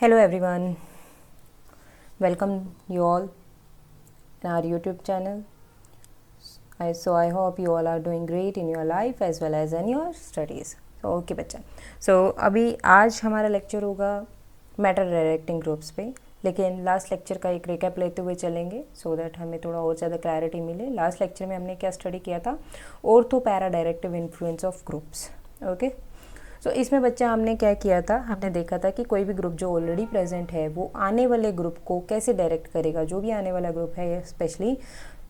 Hello everyone, welcome you all in our YouTube channel. I hope you all are doing great in your life as well as in your studies. Okay बच्चा, अभी आज हमारा lecture होगा matter directing groups पे, लेकिन last lecture का एक recap लेते हुए चलेंगे सो दैट हमें थोड़ा और ज़्यादा क्लैरिटी मिले। लास्ट लेक्चर में हमने क्या स्टडी किया था, ortho para directive influence of groups. Okay, so इसमें बच्चा हमने क्या किया था, हमने देखा था कि कोई भी ग्रुप जो ऑलरेडी प्रेजेंट है वो आने वाले ग्रुप को कैसे डायरेक्ट करेगा। जो भी आने वाला ग्रुप है, स्पेशली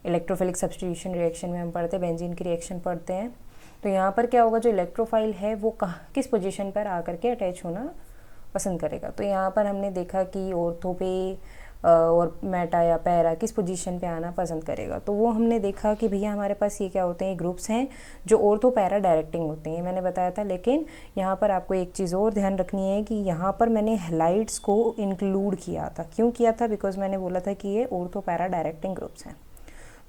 इलेक्ट्रोफिलिक सब्स्टिट्यूशन रिएक्शन में हम पढ़ते हैं, बेंजीन की रिएक्शन पढ़ते हैं, तो यहाँ पर क्या होगा, जो इलेक्ट्रोफाइल है वो किस पोजीशन पर आकर के अटैच होना पसंद करेगा। तो यहाँ पर हमने देखा कि ऑर्थो पे और मेटा या पैरा किस पोजीशन पे आना पसंद करेगा। तो वो हमने देखा कि भैया हमारे पास ये क्या होते हैं, ग्रुप्स हैं जो ऑर्थो पैरा डायरेक्टिंग होते हैं, ये मैंने बताया था। लेकिन यहाँ पर आपको एक चीज़ और ध्यान रखनी है कि यहाँ पर मैंने हैलाइड्स को इंक्लूड किया था। क्यों किया था? बिकॉज मैंने बोला था कि ये ऑर्थो पैरा डायरेक्टिंग ग्रुप्स हैं,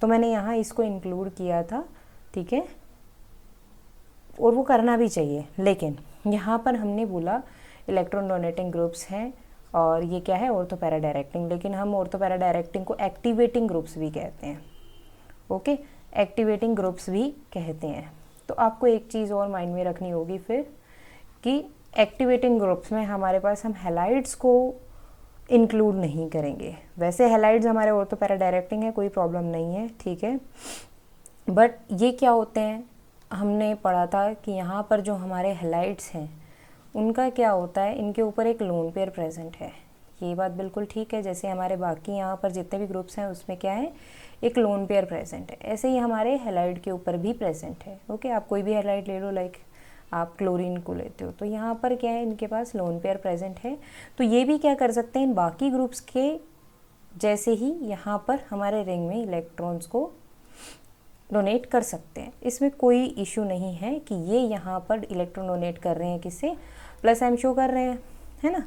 तो मैंने यहाँ इसको इंक्लूड किया था, ठीक है, और वो करना भी चाहिए। लेकिन यहाँ पर हमने बोला इलेक्ट्रॉन डोनेटिंग ग्रुप्स हैं और ये क्या है, ऑर्थो पैरा डायरेक्टिंग। लेकिन हम ऑर्थो पैरा डायरेक्टिंग को एक्टिवेटिंग ग्रुप्स भी कहते हैं। ओके, एक्टिवेटिंग ग्रुप्स भी कहते हैं। तो आपको एक चीज़ और माइंड में रखनी होगी फिर कि एक्टिवेटिंग ग्रुप्स में हमारे पास हम हैलाइड्स को इंक्लूड नहीं करेंगे। वैसे हैलाइड्स हमारे ऑर्थो पैरा डायरेक्टिंग है, कोई प्रॉब्लम नहीं है, ठीक है, बट ये क्या होते हैं, हमने पढ़ा था कि यहाँ पर जो हमारे हैलाइड्स हैं उनका क्या होता है, इनके ऊपर एक लोन पेयर प्रेजेंट है। ये बात बिल्कुल ठीक है, जैसे हमारे बाकी यहाँ पर जितने भी ग्रुप्स हैं उसमें क्या है, एक लोन पेयर प्रेजेंट है, ऐसे ही हमारे हैलाइड के ऊपर भी प्रेजेंट है। ओके, आप कोई भी हैलाइड ले लो, लाइक आप क्लोरीन को लेते हो, तो यहाँ पर क्या है, इनके पास लोन पेयर प्रेजेंट है। तो ये भी क्या कर सकते हैं, इन बाकी ग्रुप्स के जैसे ही यहाँ पर हमारे रिंग में इलेक्ट्रॉन्स को डोनेट कर सकते हैं। इसमें कोई इशू नहीं है कि ये यहाँ पर इलेक्ट्रॉन डोनेट कर रहे हैं, किससे, प्लस एम शो कर रहे हैं, है ना,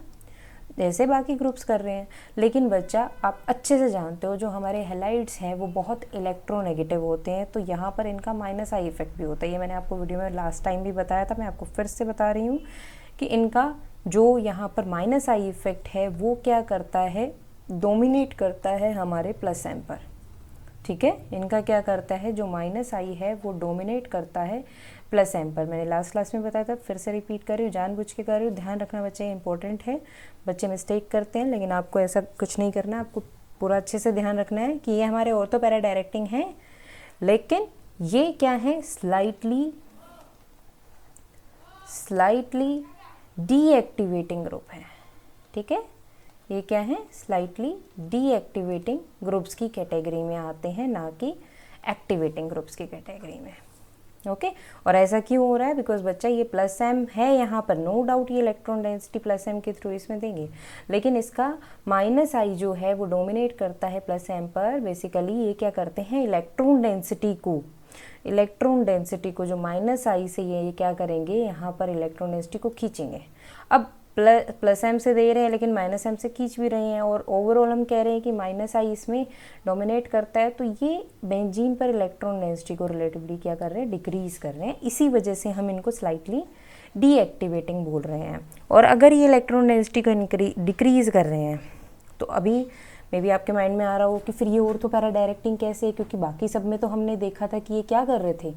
जैसे बाकी ग्रुप्स कर रहे हैं। लेकिन बच्चा आप अच्छे से जानते हो जो हमारे हैलाइड्स हैं वो बहुत इलेक्ट्रोनेगेटिव होते हैं, तो यहाँ पर इनका माइनस आई इफेक्ट भी होता है। ये मैंने आपको वीडियो में लास्ट टाइम भी बताया था, मैं आपको फिर से बता रही हूँ कि इनका जो यहाँ पर माइनस आई इफेक्ट है वो क्या करता है, डोमिनेट करता है हमारे प्लस एम पर, ठीक है। इनका क्या करता है, जो माइनस आई है वो डोमिनेट करता है प्लस एम पर। मैंने लास्ट क्लास में बताया था, फिर से रिपीट कर रही हूँ, जानबूझ के कर रही हूँ। ध्यान रखना बच्चे, इंपॉर्टेंट है। बच्चे मिस्टेक करते हैं, लेकिन आपको ऐसा कुछ नहीं करना, आपको पूरा अच्छे से ध्यान रखना है कि ये हमारे ऑर्थो पैरा डायरेक्टिंग है, लेकिन ये क्या है, स्लाइटली डीएक्टिवेटिंग ग्रुप है, ठीक है। ये क्या है, स्लाइटली डीएक्टिवेटिंग ग्रुप्स की कैटेगरी में आते हैं, ना कि एक्टिवेटिंग ग्रुप्स की कैटेगरी में। ओके, और ऐसा क्यों हो रहा है, बिकॉज बच्चा ये प्लस एम है यहाँ पर, नो डाउट ये इलेक्ट्रॉन डेंसिटी प्लस एम के थ्रू इसमें देंगे, लेकिन इसका माइनस आई जो है वो डोमिनेट करता है प्लस एम पर। बेसिकली ये क्या करते हैं, इलेक्ट्रॉन डेंसिटी को जो माइनस आई से ये क्या करेंगे, यहाँ पर इलेक्ट्रॉन डेंसिटी को खींचेंगे। अब प्लस एम से दे रहे हैं लेकिन माइनस एम से खींच भी रहे हैं, और ओवरऑल हम कह रहे हैं कि माइनस आई इसमें डोमिनेट करता है, तो ये बेंजीन पर इलेक्ट्रॉन डेंसिटी को रिलेटिवली क्या कर रहे हैं, डिक्रीज कर रहे हैं। इसी वजह से हम इनको स्लाइटली डीएक्टिवेटिंग बोल रहे हैं। और अगर ये इलेक्ट्रॉन डेंसिटी को डिक्रीज कर रहे हैं, तो अभी मे बी आपके माइंड में आ रहा हो कि फिर ये ऑर्थो पैरा डायरेक्टिंग कैसे है, क्योंकि बाकी सब में तो हमने देखा था कि ये क्या कर रहे थे,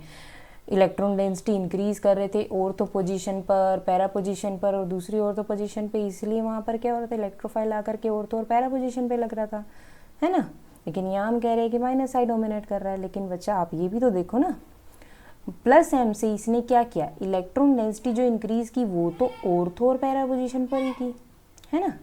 इलेक्ट्रॉन डेंसिटी इंक्रीज कर रहे थे ऑर्थो पोजीशन पर, पैरा पोजीशन पर और दूसरी ऑर्थो पोजीशन पे, इसलिए वहाँ पर क्या हो रहा था, इलेक्ट्रोफाइल आकर के ऑर्थो और पैरा पोजीशन पे लग रहा था, है ना। लेकिन यहाँ हम कह रहे हैं कि माइनस आई डोमिनेट कर रहा है। लेकिन बच्चा आप ये भी तो देखो ना, प्लस एम से इसने क्या किया, इलेक्ट्रॉन डेंसिटी जो इंक्रीज की वो तो ऑर्थो और पैरा पोजीशन पर ही की, है ना।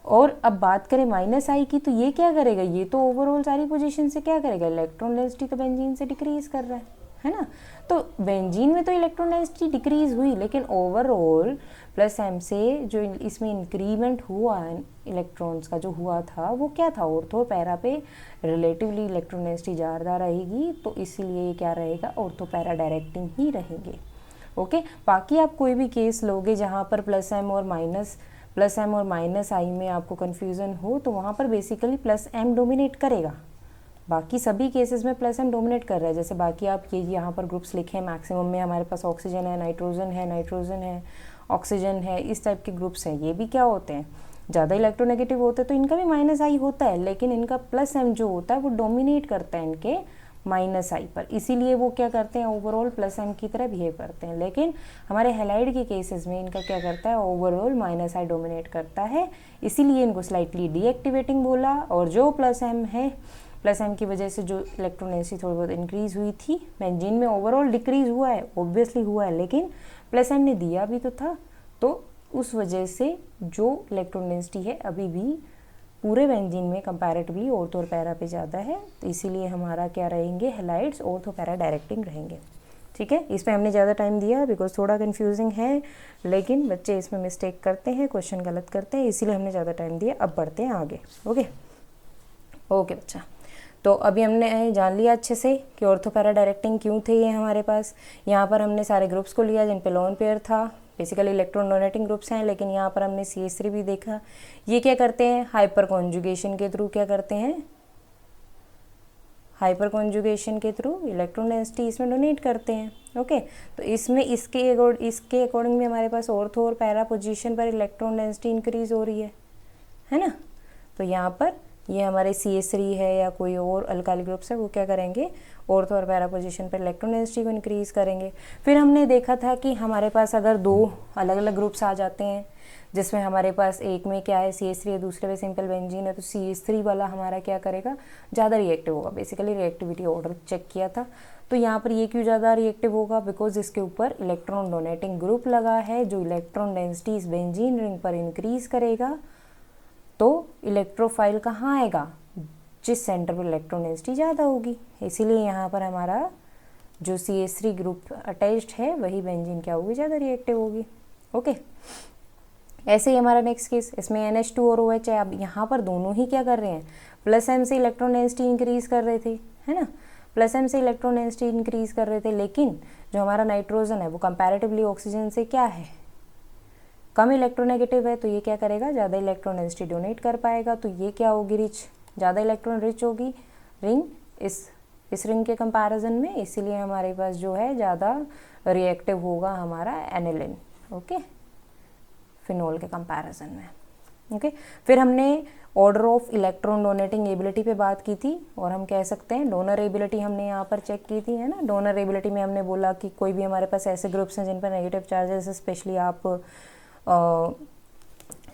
और अब बात करें माइनस आई की, तो ये क्या करेगा, ये तो ओवरऑल सारी पोजीशन से क्या करेगा, इलेक्ट्रॉन डेंसिटी तो बेंजीन से डिक्रीज कर रहा है ना। तो बेंजीन में तो इलेक्ट्रॉन डेंसिटी डिक्रीज हुई, लेकिन ओवरऑल प्लस एम से जो इसमें इंक्रीमेंट हुआ इलेक्ट्रॉन्स का जो हुआ था वो क्या था, ऑर्थो पैरा पे रिलेटिवली इलेक्ट्रॉन डेंसिटी ज़्यादा रहेगी, तो इसीलिए क्या रहेगा, ऑर्थो पैरा डायरेक्टिंग ही रहेंगे। ओके, बाकी आप कोई भी केस लोगे जहाँ पर प्लस एम और माइनस आई में आपको कन्फ्यूज़न हो, तो वहाँ पर बेसिकली प्लस एम डोमिनेट करेगा। बाकी सभी केसेस में प्लस एम डोमिनेट कर रहा है। जैसे बाकी आप ये यहाँ पर ग्रुप्स लिखे हैं, मैक्सिमम में हमारे पास ऑक्सीजन है, नाइट्रोजन है ऑक्सीजन है, इस टाइप के ग्रुप्स हैं, ये भी क्या होते हैं, ज़्यादा इलेक्ट्रोनेगेटिव होते हैं, तो इनका भी माइनस आई होता है, लेकिन इनका प्लस एम जो होता है वो डोमिनेट करता है इनके माइनस आई पर, इसीलिए वो क्या करते हैं, ओवरऑल प्लस एम की तरह बिहेव करते हैं। लेकिन हमारे हैलाइड के केसेस में इनका क्या करता है, ओवरऑल माइनस आई डोमिनेट करता है, इसीलिए इनको स्लाइटली डीएक्टिवेटिंग बोला। और जो प्लस एम है, प्लस एम की वजह से जो इलेक्ट्रोनेगेटिविटी थोड़ी बहुत इंक्रीज हुई थी, बेंजीन में ओवरऑल डिक्रीज हुआ है, ऑब्वियसली हुआ है, लेकिन प्लस एम ने दिया भी तो था, तो उस वजह से जो इलेक्ट्रोनेगेटिविटी है अभी भी पूरे बेंजीन में कंपैरेटिवली ऑर्थो और पैरा पे ज़्यादा है, तो इसीलिए हमारा क्या रहेंगे, हैलाइड्स ऑर्थो पैरा डायरेक्टिंग रहेंगे। ठीक है, इसमें हमने ज़्यादा टाइम दिया बिकॉज थोड़ा कंफ्यूजिंग है, लेकिन बच्चे इसमें मिस्टेक करते हैं, क्वेश्चन गलत करते हैं, इसीलिए हमने ज़्यादा टाइम दिया। अब बढ़ते हैं आगे। ओके ओके बच्चा, तो अभी हमने जान लिया अच्छे से कि ऑर्थो पैरा डायरेक्टिंग क्यों थे ये हमारे पास। यहाँ पर हमने सारे ग्रुप्स को लिया जिन पे लोन पेयर था, बेसिकली इलेक्ट्रॉन डोनेटिंग ग्रुप्स हैं, लेकिन यहाँ पर हमने CH3 भी देखा। ये क्या करते हैं, हाइपर कॉन्जुगेशन के थ्रू क्या करते हैं, हाइपर कॉन्जुगेशन के थ्रू इलेक्ट्रॉन डेंसिटी इसमें डोनेट करते हैं। ओके, तो इसमें इसके अकॉर्डिंग भी हमारे पास ऑर्थो और पैरा पोजीशन पर इलेक्ट्रॉन डेंसिटी इंक्रीज हो रही है ना। तो यहाँ पर ये हमारे CH3 है या कोई और अल्काइल ग्रुप्स है, वो क्या करेंगे, ऑर्थो और पैरा पोजीशन पर इलेक्ट्रॉन डेंसिटी को इंक्रीज करेंगे। फिर हमने देखा था कि हमारे पास अगर दो अलग अलग ग्रुप्स आ जाते हैं, जिसमें हमारे पास एक में क्या है CH3 है, दूसरे में सिंपल बेंजीन है, तो CH3 वाला हमारा क्या करेगा, ज़्यादा रिएक्टिव होगा। बेसिकली रिएक्टिविटी ऑर्डर चेक किया था, तो यहाँ पर ये क्यों ज़्यादा रिएक्टिव होगा, बिकॉज इसके ऊपर इलेक्ट्रॉन डोनेटिंग ग्रुप लगा है जो इलेक्ट्रॉन डेंसिटी इस बेंजीन रिंग पर इंक्रीज करेगा। तो इलेक्ट्रोफाइल कहाँ आएगा, जिस सेंटर पर इलेक्ट्रॉन डेंसिटी ज़्यादा होगी, इसीलिए यहाँ पर हमारा जो CH3 ग्रुप अटैच्ड है वही बेंजीन क्या होगी, ज़्यादा रिएक्टिव होगी। ओके, ऐसे ही हमारा नेक्स्ट केस, इसमें NH2 और OH है। अब यहाँ पर दोनों ही क्या कर रहे हैं, प्लस एम से इलेक्ट्रॉन डेंसिटी इंक्रीज कर रहे थे, है ना, प्लस एम से इलेक्ट्रॉन डेंसिटी इंक्रीज कर रहे थे, लेकिन जो हमारा नाइट्रोजन है वो कंपैरेटिवली ऑक्सीजन से क्या है, कम इलेक्ट्रोनेगेटिव है, तो ये क्या करेगा, ज़्यादा इलेक्ट्रॉन डेंसिटी डोनेट कर पाएगा। तो ये क्या होगी, रिच, ज़्यादा इलेक्ट्रॉन रिच होगी रिंग इस रिंग के कंपैरिजन में, इसीलिए हमारे पास जो है ज़्यादा रिएक्टिव होगा हमारा एनिलिन, ओके, फिनोल के कंपैरिजन में। ओके, फिर हमने order of electron donating ability पे बात की थी, और हम कह सकते हैं डोनर एबिलिटी हमने यहाँ पर चेक की थी, है ना। डोनर एबिलिटी में हमने बोला कि कोई भी हमारे पास ऐसे ग्रुप्स हैं जिन पर नेगेटिव चार्जेस, स्पेशली आप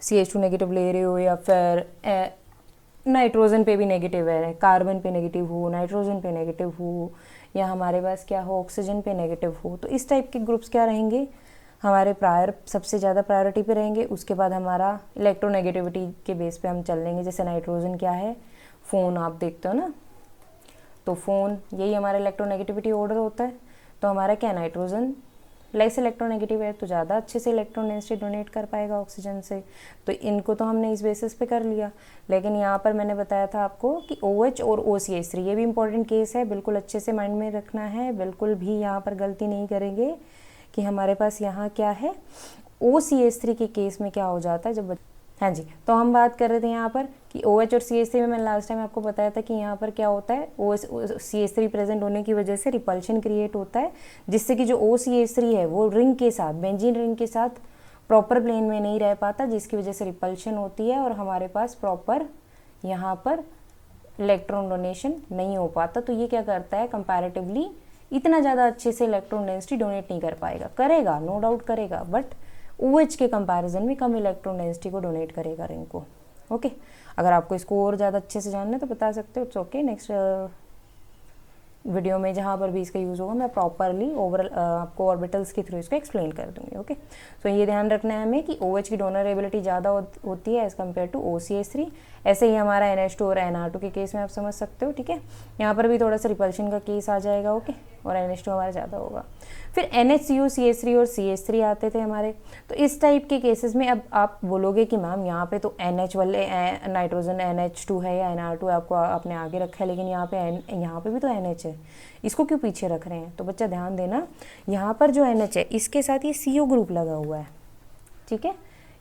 CH2 नेगेटिव ले रहे हो, या फिर नाइट्रोजन पे भी नेगेटिव है, कार्बन पे नेगेटिव हो, नाइट्रोजन पे नेगेटिव हो, या हमारे पास क्या हो, ऑक्सीजन पे नेगेटिव हो, तो इस टाइप के ग्रुप्स क्या रहेंगे, हमारे प्रायर सबसे ज़्यादा प्रायोरिटी पे रहेंगे। उसके बाद हमारा इलेक्ट्रोनेगेटिविटी के बेस पे हम चल लेंगे। जैसे नाइट्रोजन क्या है, फोन आप देखते हो ना, तो फोन यही हमारा इलेक्ट्रोनेगेटिविटी ऑर्डर होता है। तो हमारा क्या, नाइट्रोजन लेस इलेक्ट्रोनेगेटिव है, तो ज़्यादा अच्छे से इलेक्ट्रॉन डेंसिटी डोनेट कर पाएगा ऑक्सीजन से। तो इनको तो हमने इस बेसिस पे कर लिया, लेकिन यहाँ पर मैंने बताया था आपको कि OH और OCH3 ये भी इंपॉर्टेंट केस है, बिल्कुल अच्छे से माइंड में रखना है, बिल्कुल भी यहाँ पर गलती नहीं करेंगे कि हमारे पास यहाँ क्या है, OCH3 के केस में क्या हो जाता है जब, हाँ जी, तो हम बात कर रहे थे यहाँ पर कि OH और CH3 में मैंने लास्ट टाइम आपको बताया था कि यहाँ पर क्या होता है, CH3 प्रेजेंट होने की वजह से रिपल्शन क्रिएट होता है, जिससे कि जो OCH3 है वो रिंग के साथ, बेंजीन रिंग के साथ प्रॉपर प्लेन में नहीं रह पाता, जिसकी वजह से रिपल्शन होती है और हमारे पास प्रॉपर यहाँ पर इलेक्ट्रॉन डोनेशन नहीं हो पाता। तो ये क्या करता है, कंपैरेटिवली इतना ज़्यादा अच्छे से इलेक्ट्रॉन डेंसिटी डोनेट नहीं कर पाएगा, करेगा नो डाउट करेगा, बट OH के कंपैरिजन में कम इलेक्ट्रॉन डेंसिटी को डोनेट करेगा रिंग को। ओके, अगर आपको इसको और ज़्यादा अच्छे से जानना है तो बता सकते हो, इट्स ओके। नेक्स्ट वीडियो में जहाँ पर भी इसका यूज़ होगा मैं प्रॉपरली ओवरऑल आपको ऑर्बिटल्स के थ्रू इसको एक्सप्लेन कर दूँगी। ओके, तो ये ध्यान रखना है हमें कि OH की डोनर एबिलिटी ज़्यादा होती है एज़ कम्पेयर टू OCH3। ऐसे ही हमारा NH2 और NR2 के केस में आप समझ सकते हो, ठीक है। यहाँ पर भी थोड़ा सा रिपल्शन का केस आ जाएगा, ओके, और NH2 हमारा ज़्यादा होगा। फिर NHCO, CH3 और CH3 आते थे हमारे। तो इस टाइप के केसेस में अब आप बोलोगे कि मैम यहाँ पे तो NH वाले नाइट्रोजन NH2 है या NR2 आपको आपने आगे रखा है, लेकिन यहाँ पे भी तो NH है, इसको क्यों पीछे रख रहे हैं। तो बच्चा ध्यान देना, यहाँ पर जो NH है इसके साथ ये CO ग्रुप लगा हुआ है, ठीक है।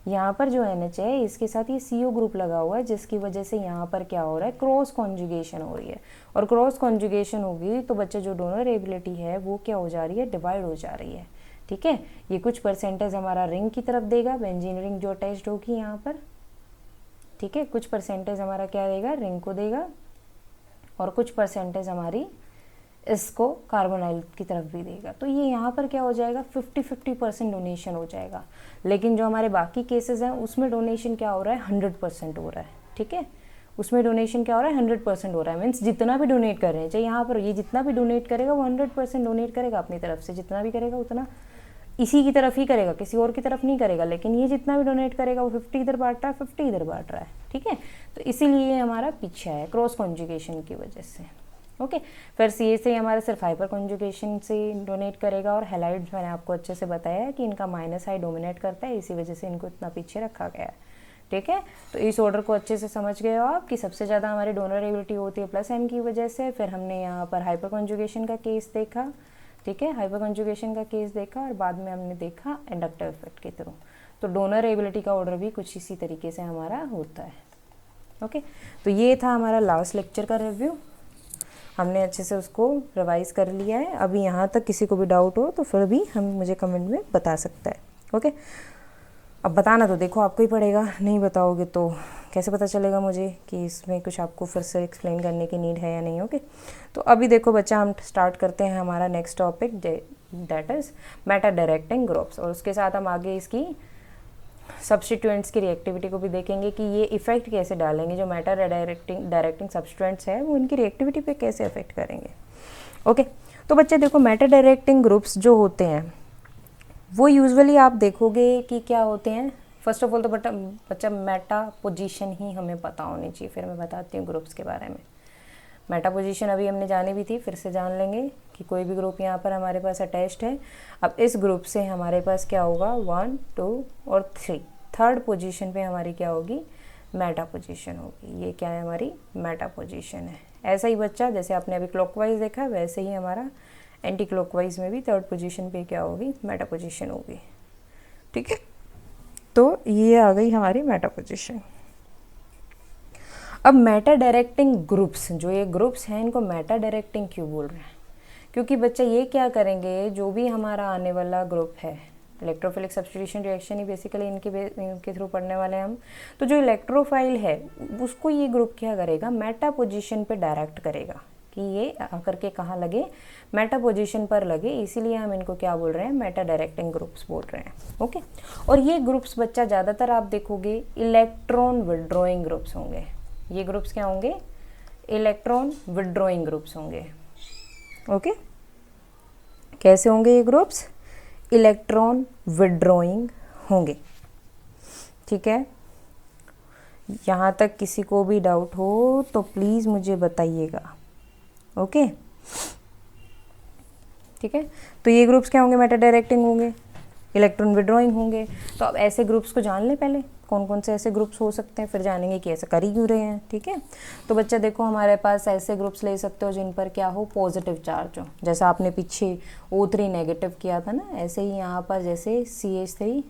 यहाँ पर जो NH है इसके साथ ये CO ग्रुप लगा हुआ है, जिसकी वजह से यहाँ पर क्या हो रहा है, क्रॉस कॉन्जुगेशन हो रही है। और क्रॉस कॉन्जुगेशन होगी तो बच्चे जो डोनर एबिलिटी है वो क्या हो जा रही है, डिवाइड हो जा रही है, ठीक है। ये कुछ परसेंटेज हमारा रिंग की तरफ देगा, बेंजीन रिंग जो अटैच्ड होगी यहाँ पर, ठीक है। कुछ परसेंटेज हमारा क्या देगा, रिंग को देगा, और कुछ परसेंटेज हमारी इसको कार्बोनाइल की तरफ भी देगा। तो ये यहाँ पर क्या हो जाएगा, 50-50% डोनेशन हो जाएगा। लेकिन जो हमारे बाकी केसेस हैं उसमें डोनेशन क्या हो रहा है, 100% हो रहा है, ठीक है। उसमें डोनेशन क्या हो रहा है, 100% हो रहा है। मीन्स जितना भी डोनेट कर रहे हैं, चाहे यहाँ पर ये जितना भी डोनेट करेगा वो 100% डोनेट करेगा अपनी तरफ से, जितना भी करेगा उतना इसी की तरफ ही करेगा, किसी और की तरफ नहीं करेगा। लेकिन ये जितना भी डोनेट करेगा वो 50 इधर बांट रहा है, 50 इधर बांट रहा है, ठीक है। तो इसीलिए हमारा पीछे है क्रॉस कॉन्जुगेशन की वजह से, ओके। फिर सी से हमारा सिर्फ हाइपर कॉन्जुगेशन से डोनेट करेगा, और हैलाइड्स मैंने आपको अच्छे से बताया है कि इनका माइनस आई डोमिनेट करता है, इसी वजह से इनको इतना पीछे रखा गया है, ठीक है। तो इस ऑर्डर को अच्छे से समझ गए हो आप कि सबसे ज़्यादा हमारी डोनर एबिलिटी होती है प्लस एम की वजह से। फिर हमने यहाँ पर हाइपर कॉन्जुगेशन का केस देखा, ठीक है, हाइपर कॉन्जुगेशन का केस देखा, और बाद में हमने देखा इंडक्टिव इफेक्ट के थ्रू। तो डोनर एबिलिटी का ऑर्डर भी कुछ इसी तरीके से हमारा होता है, ओके। तो ये था हमारा लास्ट लेक्चर का रिव्यू, हमने अच्छे से उसको रिवाइज कर लिया है। अभी यहाँ तक किसी को भी डाउट हो तो फिर भी हम मुझे कमेंट में बता सकता है, ओके। अब बताना तो देखो आपको ही पड़ेगा, नहीं बताओगे तो कैसे पता चलेगा मुझे कि इसमें कुछ आपको फिर से एक्सप्लेन करने की नीड है या नहीं, ओके। तो अभी देखो बच्चा, हम स्टार्ट करते हैं हमारा next topic, that is Meta directing groups, और उसके साथ हम आगे इसकी सब्स्टिट्यूएंट्स की रिएक्टिविटी को भी देखेंगे कि ये इफेक्ट कैसे डालेंगे, जो मेटा डायरेक्टिंग सब्स्टिट्यूएंट्स है वो इनकी रिएक्टिविटी पे कैसे अफेक्ट करेंगे, ओके। तो बच्चे देखो, मेटा डायरेक्टिंग ग्रुप्स जो होते हैं वो यूजुअली आप देखोगे कि क्या होते हैं। फर्स्ट ऑफ ऑल तो बच्चा मेटा पोजीशन ही हमें पता होनी चाहिए, फिर मैं बताती हूँ ग्रुप्स के बारे में। मेटा पोजीशन अभी हमने जानी भी थी, फिर से जान लेंगे कि कोई भी ग्रुप यहाँ पर हमारे पास अटैच्ड है। अब इस ग्रुप से हमारे पास क्या होगा, 1, 2 और 3, थर्ड पोजीशन पे हमारी क्या होगी, मेटा पोजीशन होगी। ये क्या है, हमारी मेटा पोजीशन है। ऐसा ही बच्चा, जैसे आपने अभी क्लॉकवाइज देखा, वैसे ही हमारा एंटी क्लॉकवाइज में भी थर्ड पोजीशन पे क्या होगी, मेटा पोजीशन होगी, ठीक है। तो ये आ गई हमारी मेटा पोजीशन। अब मेटा डायरेक्टिंग ग्रुप्स, जो ये ग्रुप्स हैं इनको मेटा डायरेक्टिंग क्यों बोल रहे हैं, क्योंकि बच्चा ये क्या करेंगे, जो भी हमारा आने वाला ग्रुप है, इलेक्ट्रोफिलिक सब्स्टिट्यूशन रिएक्शन ही बेसिकली इनके थ्रू पढ़ने वाले हैं हम। तो जो इलेक्ट्रोफाइल है उसको ये ग्रुप क्या करेगा, मेटा पोजीशन पे डायरेक्ट करेगा कि ये आकर के कहाँ लगे, मेटा पोजीशन पर लगे। इसीलिए हम इनको क्या बोल रहे हैं, मेटा डायरेक्टिंग ग्रुप्स बोल रहे हैं, ओके। और ये ग्रुप्स बच्चा ज़्यादातर आप देखोगे इलेक्ट्रॉन विड्रॉइंग ग्रुप्स होंगे। ये ग्रुप्स क्या होंगे, इलेक्ट्रॉन विड्रॉइंग ग्रुप्स होंगे, ओके। कैसे होंगे ये ग्रुप्स, इलेक्ट्रॉन विड्रॉइंग होंगे, ठीक है। यहाँ तक किसी को भी डाउट हो तो प्लीज़ मुझे बताइएगा, ओके, ठीक है। तो ये ग्रुप्स क्या होंगे, मेटा डायरेक्टिंग होंगे, इलेक्ट्रॉन विड्रॉइंग होंगे। तो अब ऐसे ग्रुप्स को जान लें पहले, कौन कौन से ऐसे ग्रुप्स हो सकते हैं, फिर जानेंगे कि ऐसा कर ही क्यों रहे हैं, ठीक है। तो बच्चा देखो, हमारे पास ऐसे ग्रुप्स ले सकते हो जिन पर क्या हो, पॉजिटिव चार्ज हो। जैसा आपने पीछे O3 नेगेटिव किया था ना, ऐसे ही यहाँ पर जैसे CH3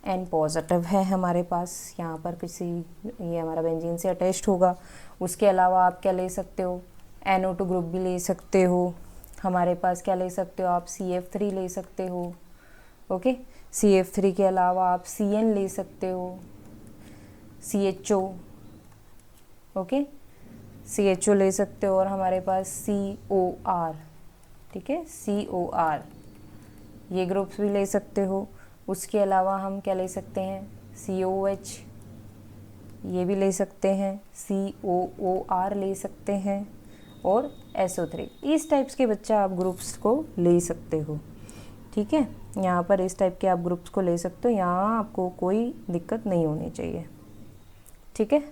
N पॉजिटिव है हमारे पास, यहाँ पर किसी, ये हमारा बेंजीन से अटैच्ड होगा। उसके अलावा आप क्या ले सकते हो, NO2 ग्रुप भी ले सकते हो। हमारे पास क्या ले सकते हो आप, CF3 ले सकते हो, ओके। CF3 के अलावा आप CN ले सकते हो, CHO, ओके, CHO ले सकते हो। और हमारे पास COR, ठीक है, COR, ये ग्रुप्स भी ले सकते हो। उसके अलावा हम क्या ले सकते हैं, COH, ये भी ले सकते हैं, COOR ले सकते हैं, और SO3। इस टाइप्स के बच्चा आप ग्रुप्स को ले सकते हो, ठीक है। यहाँ पर इस टाइप के आप ग्रुप्स को ले सकते हो, यहाँ आपको कोई दिक्कत नहीं होनी चाहिए, ठीक है।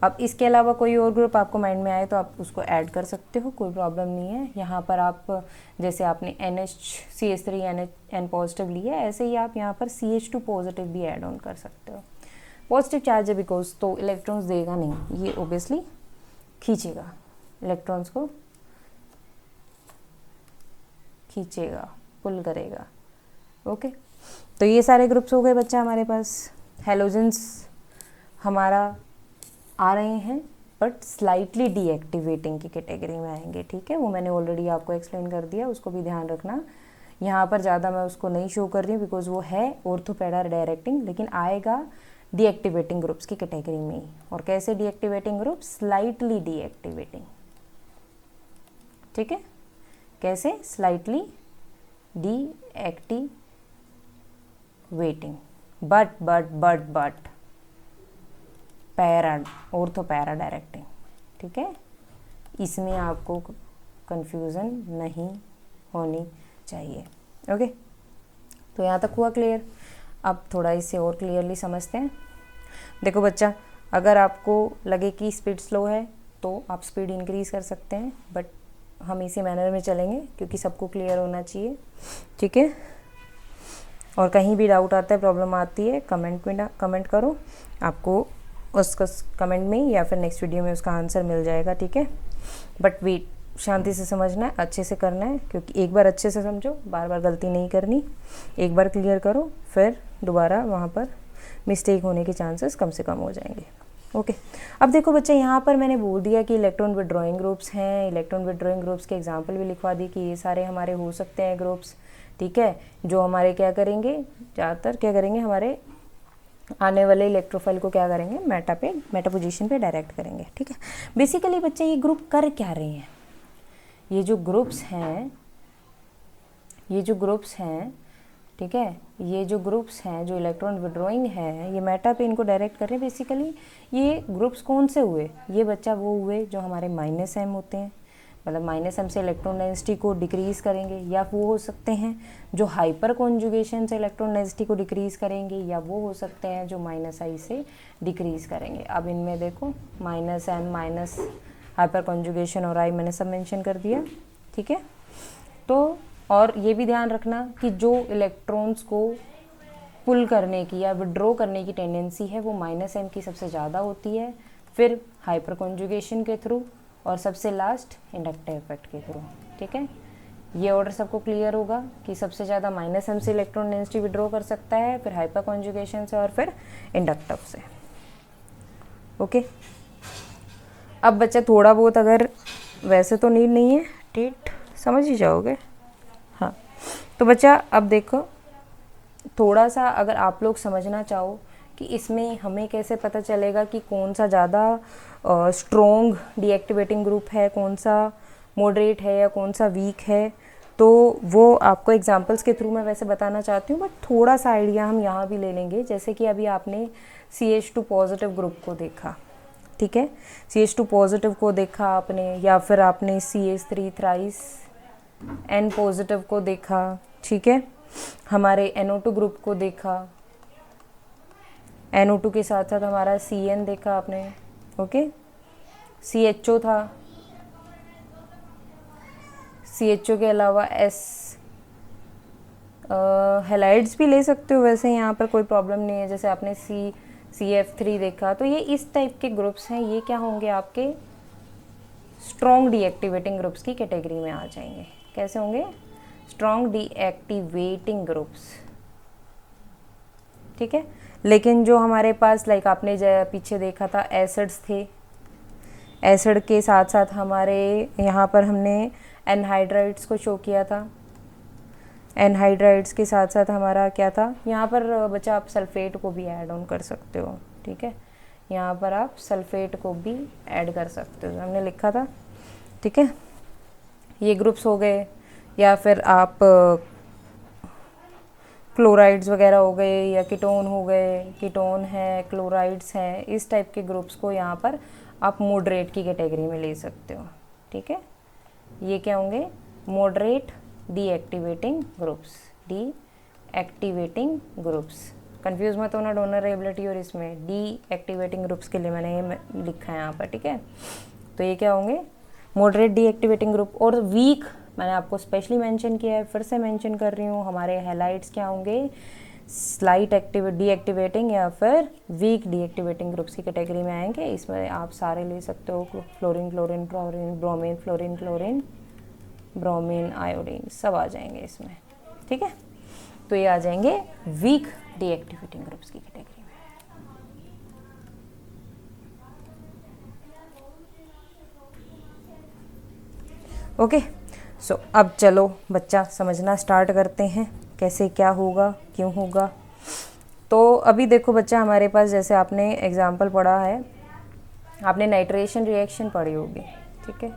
अब इसके अलावा कोई और ग्रुप आपको माइंड में आए तो आप उसको ऐड कर सकते हो, कोई प्रॉब्लम नहीं है। यहाँ पर आप जैसे आपने CH3 N पॉजिटिव लिया है, ऐसे ही आप यहाँ पर CH2 पॉजिटिव भी ऐड ऑन कर सकते हो। पॉजिटिव चार्ज है बिकॉज, तो इलेक्ट्रॉन्स देगा नहीं, ये ओबियसली खींचेगा, इलेक्ट्रॉन्स को खींचेगा, पुल करेगा, ओके। तो ये सारे ग्रुप्स हो गए बच्चा हमारे पास। हेलोजेंस हमारा आ रहे हैं बट स्लाइटली डीएक्टिवेटिंग की कैटेगरी में आएंगे, ठीक है। वो मैंने ऑलरेडी आपको एक्सप्लेन कर दिया, उसको भी ध्यान रखना। यहाँ पर ज़्यादा मैं उसको नहीं शो कर रही हूँ बिकॉज वो है ऑर्थो पैरा डायरेक्टिंग, लेकिन आएगा डीएक्टिवेटिंग ग्रुप्स की कैटेगरी में ही। और कैसे डीएक्टिवेटिंग ग्रुप? स्लाइटली डीएक्टिवेटिंग, ठीक है, कैसे? Slightly deactivating, but para, ortho para directing, ठीक है, इसमें आपको कंफ्यूजन नहीं होनी चाहिए। ओके, तो यहाँ तक हुआ क्लियर। अब थोड़ा इसे और क्लियरली समझते हैं। देखो बच्चा, अगर आपको लगे कि स्पीड स्लो है तो आप स्पीड इंक्रीज़ कर सकते हैं, बट हम इसी मैनर में चलेंगे क्योंकि सबको क्लियर होना चाहिए, ठीक है। और कहीं भी डाउट आता है, प्रॉब्लम आती है, कमेंट करो, आपको उसका कमेंट में या फिर नेक्स्ट वीडियो में उसका आंसर मिल जाएगा, ठीक है। बट वेट, शांति से समझना है, अच्छे से करना है, क्योंकि एक बार अच्छे से समझो, बार बार गलती नहीं करनी। एक बार क्लियर करो, फिर दोबारा वहाँ पर मिस्टेक होने के चांसेस कम से कम हो जाएंगे। ओके, अब देखो बच्चे, यहाँ पर मैंने बोल दिया कि इलेक्ट्रॉन विड्रॉइंग ग्रुप्स हैं। इलेक्ट्रॉन विड्रॉइंग ग्रुप्स के एग्जांपल भी लिखवा दी कि ये सारे हमारे हो सकते हैं ग्रुप्स, ठीक है, जो हमारे क्या करेंगे, ज़्यादातर क्या करेंगे, हमारे आने वाले इलेक्ट्रोफाइल को क्या करेंगे, मेटा पोजीशन पे डायरेक्ट करेंगे, ठीक है। बेसिकली बच्चे ये ग्रुप कर क्या रहे हैं? ये जो ग्रुप्स हैं, ठीक है, ये जो ग्रुप्स हैं जो इलेक्ट्रॉन विड्रॉइंग है, ये मेटा पे इनको डायरेक्ट कर रहे हैं। बेसिकली ये ग्रुप्स कौन से हुए? ये बच्चा वो हुए जो हमारे -m होते हैं, मतलब -m से इलेक्ट्रॉन डेंसिटी को डिक्रीज़ करेंगे, या वो हो सकते हैं जो हाइपर कॉन्जुगेशन से इलेक्ट्रॉन डेंसिटी को डिक्रीज़ करेंगे, या वो हो सकते हैं जो -i से डिक्रीज़ करेंगे। अब इनमें देखो -m माइनस हाइपर कॉन्जुगेशन और i मैंने सब मेंशन कर दिया, ठीक है। तो और ये भी ध्यान रखना कि जो इलेक्ट्रॉन्स को पुल करने की या विड्रॉ करने की टेंडेंसी है वो -m की सबसे ज़्यादा होती है, फिर हाइपर कॉन्जुगेशन के थ्रू, और सबसे लास्ट इंडक्टिव इफेक्ट के थ्रू, ठीक है। ये ऑर्डर सबको क्लियर होगा कि सबसे ज़्यादा -m से इलेक्ट्रॉन डेंसिटी विड्रॉ कर सकता है, फिर हाइपर कॉन्जुगेशन से, और फिर इंडक्टिव से। ओके, अब बच्चा थोड़ा बहुत, अगर वैसे तो नीड नहीं है, ठीक, समझ ही जाओगे। हाँ, तो बच्चा अब देखो, थोड़ा सा अगर आप लोग समझना चाहो कि इसमें हमें कैसे पता चलेगा कि कौन सा ज़्यादा स्ट्रॉन्ग डीएक्टिवेटिंग ग्रुप है, कौन सा मॉडरेट है या कौन सा वीक है, तो वो आपको एग्जांपल्स के थ्रू मैं वैसे बताना चाहती हूँ, बट थोड़ा सा आइडिया हम यहाँ भी ले लेंगे। जैसे कि अभी आपने CH2 पॉजिटिव ग्रुप को देखा, ठीक है, CH2 पॉजिटिव को देखा आपने, या फिर आपने CH3 थ्राइस N पॉजिटिव को देखा, ठीक है, हमारे NO2 ग्रुप को देखा, NO2 के साथ साथ हमारा CN देखा आपने, ओके, CHO था, CHO के अलावा हेलाइड्स भी ले सकते हो, वैसे यहाँ पर कोई प्रॉब्लम नहीं है। जैसे आपने CF3 देखा, तो ये इस टाइप के ग्रुप्स हैं, ये क्या होंगे, आपके स्ट्रॉन्ग डीएक्टिवेटिंग ग्रुप्स की कैटेगरी में आ जाएंगे। कैसे होंगे? स्ट्रॉन्ग डीएक्टिवेटिंग ग्रुप्स, ठीक है। लेकिन जो हमारे पास, लाइक आपने पीछे देखा था, एसिड्स थे, एसिड के साथ साथ हमारे यहाँ पर हमने एनहाइड्राइड्स को शो किया था, एनहाइड्राइड्स के साथ साथ हमारा क्या था, यहाँ पर बच्चा आप सल्फेट को भी ऐड ऑन कर सकते हो, ठीक है, यहाँ पर आप सल्फेट को भी ऐड कर सकते हो, हमने लिखा था, ठीक है। ये ग्रुप्स हो गए, या फिर आप क्लोराइड्स वगैरह हो गए, या कीटोन हो गए, कीटोन है, क्लोराइड्स हैं, इस टाइप के ग्रुप्स को यहाँ पर आप मॉडरेट की कैटेगरी में ले सकते हो, ठीक है। ये क्या होंगे? Moderate deactivating groups, deactivating groups. Confuse मत होना डोनर एबिलिटी और इसमें, डीएक्टिवेटिंग ग्रुप्स के लिए मैंने ये लिखा है यहाँ पर, ठीक है। तो ये क्या होंगे? Moderate deactivating group. और वीक मैंने आपको स्पेशली मेंशन किया है, फिर से मेंशन कर रही हूँ, हमारे हैलाइड्स क्या होंगे? स्लाइट डीएक्टिवेटिंग या फिर वीक डीएक्टिवेटिंग ग्रुप्स की कैटेगरी में आएंगे। इसमें आप सारे ले सकते हो, fluorine, chlorine, bromine, fluorine, chlorine, bromine, iodine, सब आ जाएंगे इसमें, ठीक है। तो ये आ जाएंगे वीक डीएक्टिवेटिंग ग्रुप्स की कैटेगरी में। ओके, अब चलो बच्चा समझना स्टार्ट करते हैं कैसे क्या होगा, क्यों होगा। तो अभी देखो बच्चा, हमारे पास जैसे आपने एग्जाम्पल पढ़ा है, आपने नाइट्रेशन रिएक्शन पढ़ी होगी, ठीक है,